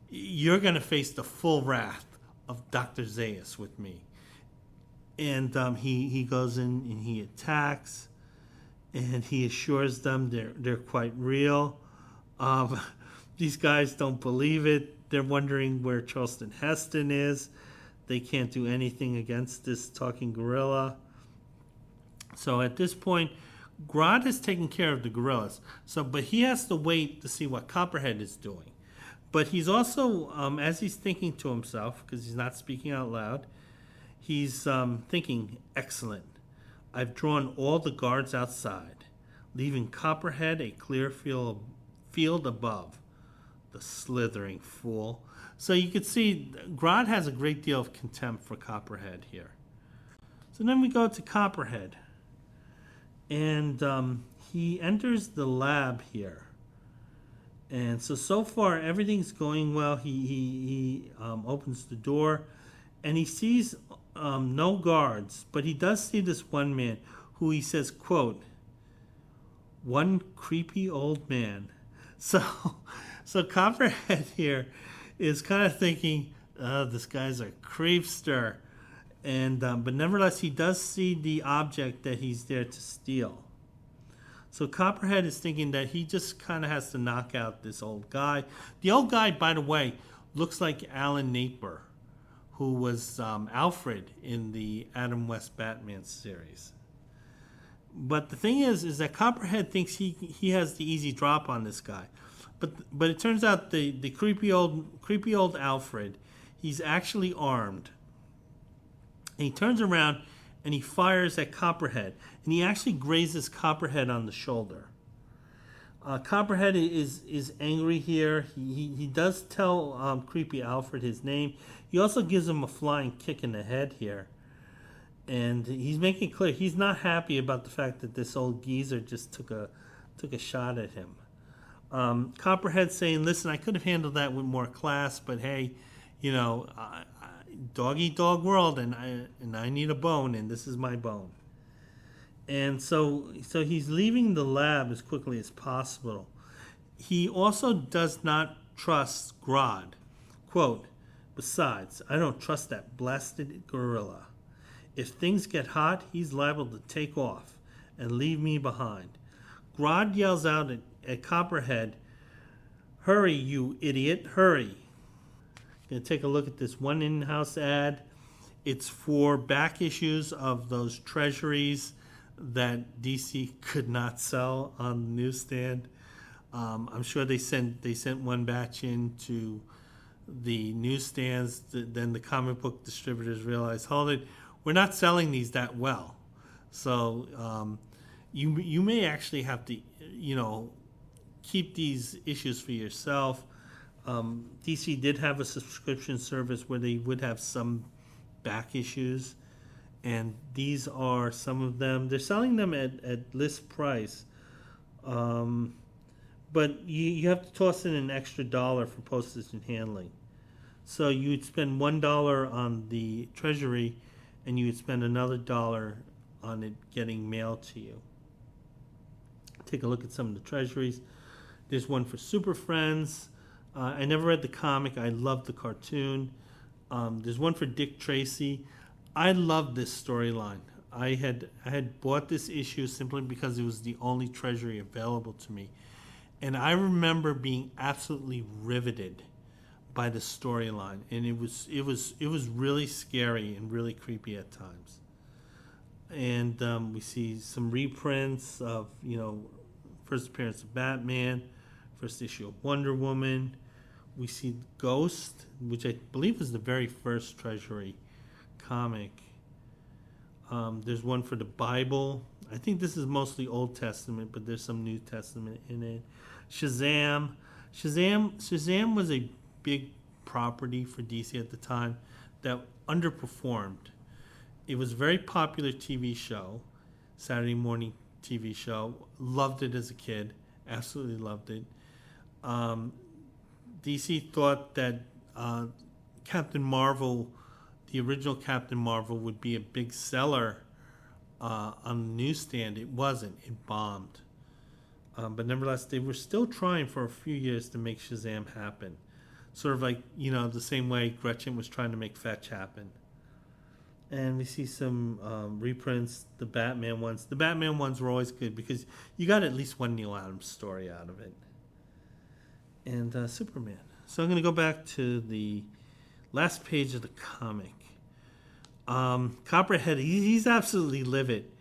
you're going to face the full wrath of Dr. Zaius with me. And he goes in and he attacks, and he assures them they're quite real. These guys don't believe it. They're wondering where Charlton Heston is. They can't do anything against this talking gorilla. So at this point, Grodd has taken care of the gorillas. But he has to wait to see what Copperhead is doing. But he's also, as he's thinking to himself, because he's not speaking out loud, he's thinking, excellent. I've drawn all the guards outside, leaving Copperhead a clear field above. The slithering fool. So you could see Grodd has a great deal of contempt for Copperhead here. So then we go to Copperhead. And he enters the lab here. And so far everything's going well. He opens the door and he sees no guards, but he does see this one man who he says, quote, one creepy old man. So Copperhead here is kind of thinking, this guy's a creepster. And but nevertheless, he does see the object that he's there to steal. So Copperhead is thinking that he just kind of has to knock out this old guy. The old guy, by the way, looks like Alan Napier, who was Alfred in the Adam West Batman series. But the thing is that Copperhead thinks he has the easy drop on this guy. But it turns out the creepy old Alfred, he's actually armed. And he turns around and he fires at Copperhead. And he actually grazes Copperhead on the shoulder. Copperhead is angry here. He does tell creepy Alfred his name. He also gives him a flying kick in the head here. And he's making it clear he's not happy about the fact that this old geezer just took a shot at him. Copperhead saying, listen, I could have handled that with more class, but hey, you know, dog eat dog world, and I need a bone, and this is my bone. And so he's leaving the lab as quickly as possible. He also does not trust Grodd. Quote, besides, I don't trust that blasted gorilla. If things get hot, he's liable to take off and leave me behind. Grodd yells out at Copperhead, hurry, you idiot, hurry. Going to take a look at this one in-house ad. It's for back issues of those treasuries that DC could not sell on the newsstand. I'm sure they sent one batch into the newsstands. Then the comic book distributors realized, hold it, we're not selling these that well. So you may actually have to, keep these issues for yourself. DC did have a subscription service where they would have some back issues, and these are some of them. They're selling them at list price, but you have to toss in an extra $1 for postage and handling. So you'd spend $1 on the treasury, and you would spend another $1 on it getting mailed to you. Take a look at some of the treasuries. There's one for Super Friends. I never read the comic. I love the cartoon. There's one for Dick Tracy. I love this storyline. I had bought this issue simply because it was the only treasury available to me, and I remember being absolutely riveted by the storyline. And it was really scary and really creepy at times. And we see some reprints of first appearance of Batman, first issue of Wonder Woman. We see Ghost, which I believe is the very first Treasury comic. There's one for the Bible. I think this is mostly Old Testament, but there's some New Testament in it. Shazam was a big property for DC at the time that underperformed. It was a very popular TV show, Saturday morning TV show. Loved it as a kid. Absolutely loved it. DC thought that Captain Marvel, the original Captain Marvel, would be a big seller on the newsstand. It wasn't. It bombed. But nevertheless, they were still trying for a few years to make Shazam happen. Sort of like, the same way Gretchen was trying to make Fetch happen. And we see some reprints, the Batman ones. The Batman ones were always good because you got at least one Neil Adams story out of it. And Superman. So I'm going to go back to the last page of the comic. Copperhead, he's absolutely livid.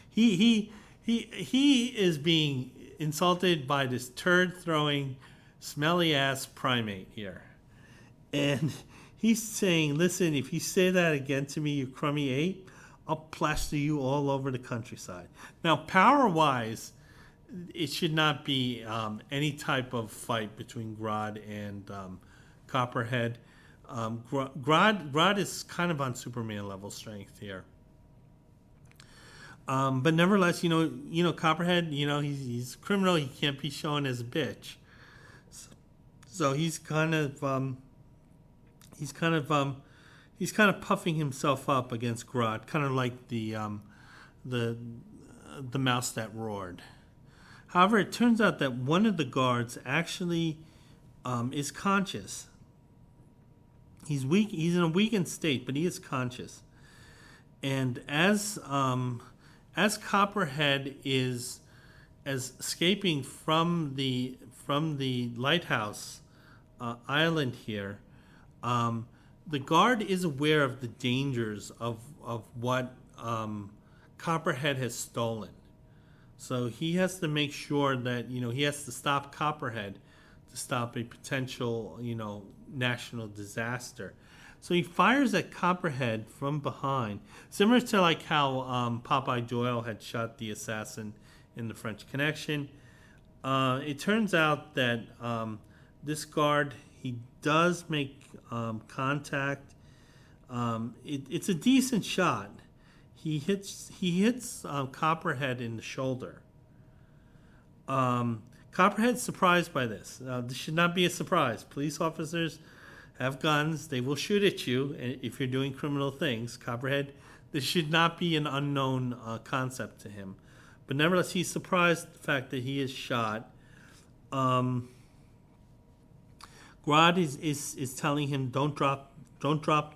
He is being insulted by this turd-throwing, smelly-ass primate here. And he's saying, listen, if you say that again to me, you crummy ape, I'll plaster you all over the countryside. Now, power-wise, it should not be any type of fight between Grodd and Copperhead. Grodd is kind of on Superman level strength here. But nevertheless, Copperhead, he's a criminal. He can't be shown as a bitch. So he's kind of puffing himself up against Grodd, kind of like the mouse that roared. However, it turns out that one of the guards actually is conscious. He's weak. He's in a weakened state, but he is conscious. And as Copperhead is escaping from the lighthouse island here, the guard is aware of the dangers of what Copperhead has stolen. So he has to make sure that he has to stop Copperhead to stop a potential national disaster. So he fires at Copperhead from behind, similar to like how Popeye Doyle had shot the assassin in The French Connection. It turns out that this guard, he does make contact. It's a decent shot. He hits Copperhead in the shoulder. Copperhead's surprised by this. This should not be a surprise. Police officers have guns. They will shoot at you if you're doing criminal things. Copperhead, this should not be an unknown concept to him. But nevertheless, he's surprised at the fact that he is shot. Grodd is telling him, don't drop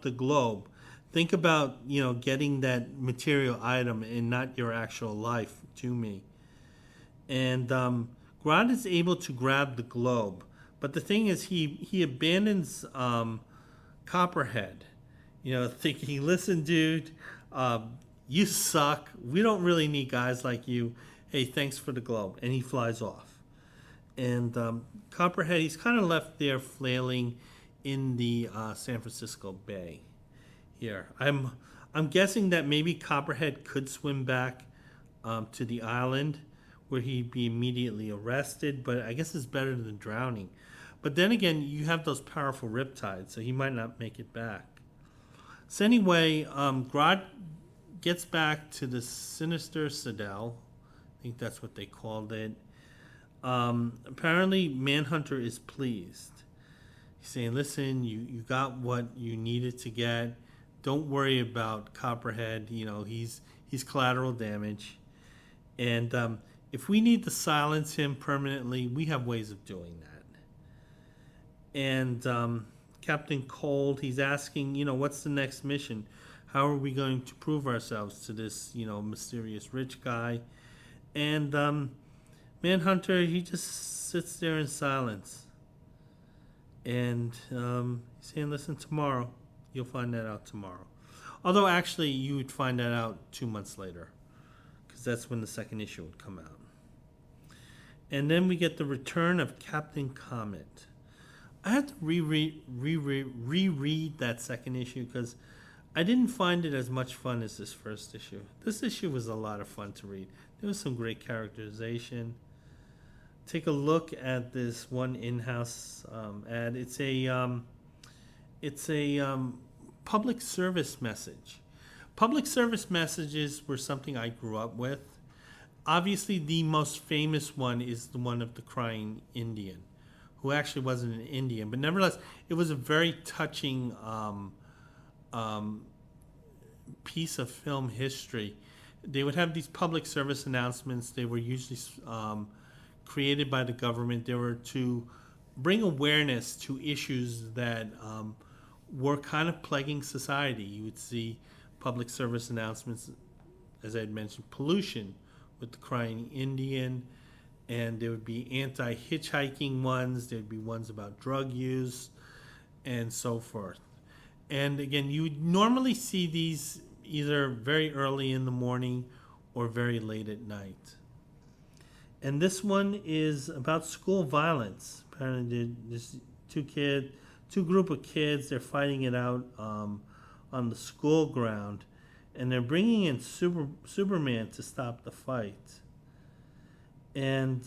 the globe. Think about getting that material item and not your actual life to me. And Grodd is able to grab the globe, but the thing is, he abandons Copperhead, thinking, listen, dude, you suck. We don't really need guys like you. Hey, thanks for the globe. And he flies off. And Copperhead, he's kind of left there flailing in the San Francisco Bay here. I'm guessing that maybe Copperhead could swim back to the island where he'd be immediately arrested, but I guess it's better than drowning. But then again, you have those powerful riptides, so he might not make it back. So anyway, Grodd gets back to the Sinister Citadel. I think that's what they called it. Apparently, Manhunter is pleased. He's saying, listen, you got what you needed to get. Don't worry about Copperhead. He's collateral damage. And if we need to silence him permanently, we have ways of doing that. And Captain Cold, he's asking, what's the next mission? How are we going to prove ourselves to this, mysterious rich guy? And Manhunter, he just sits there in silence. And he's saying, listen, tomorrow. You'll find that out tomorrow. Although, actually, you would find that out 2 months later, because that's when the second issue would come out. And then we get the return of Captain Comet. I had to reread that second issue because I didn't find it as much fun as this first issue. This issue was a lot of fun to read. There was some great characterization. Take a look at this one in-house ad. It's a public service message. Public service messages were something I grew up with. Obviously, the most famous one is the one of the Crying Indian, who actually wasn't an Indian. But nevertheless, it was a very touching piece of film history. They would have these public service announcements. They were usually created by the government. They were to bring awareness to issues that were kind of plaguing society. You would see public service announcements, as I had mentioned, pollution with the crying Indian, and there would be anti-hitchhiking ones. There would be ones about drug use and so forth. And again, you would normally see these either very early in the morning or very late at night. And this one is about school violence. Apparently, there's two group of kids. They're fighting it out on the school ground, and they're bringing in Superman to stop the fight. And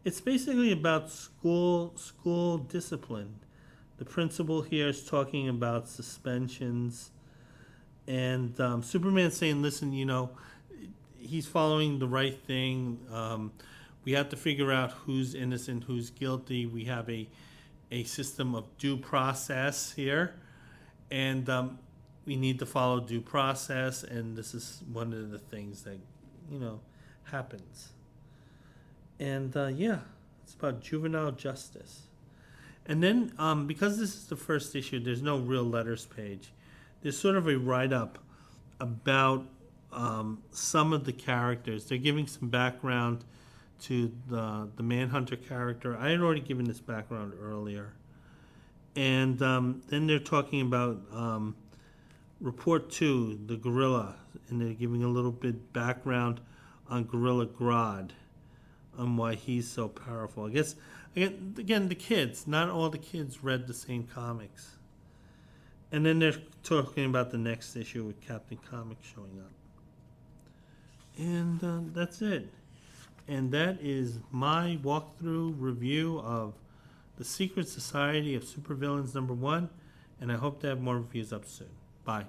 it's basically about school discipline. The principal here is talking about suspensions, and Superman's saying, "Listen, he's following the right thing. We have to figure out who's innocent, who's guilty. We have a system of due process here, and we need to follow due process. And this is one of the things that happens. And it's about juvenile justice. And then because this is the first issue, there's no real letters page. There's sort of a write-up about some of the characters. They're giving some background to the Manhunter character. I had already given this background earlier. And then they're talking about Report 2, the gorilla, and they're giving a little bit background on Gorilla Grodd, on why he's so powerful. I guess, again, the kids, not all the kids read the same comics. And then they're talking about the next issue with Captain Comic showing up. And that's it. And that is my walkthrough review of The Secret Society of Supervillains #1. And I hope to have more reviews up soon. Bye.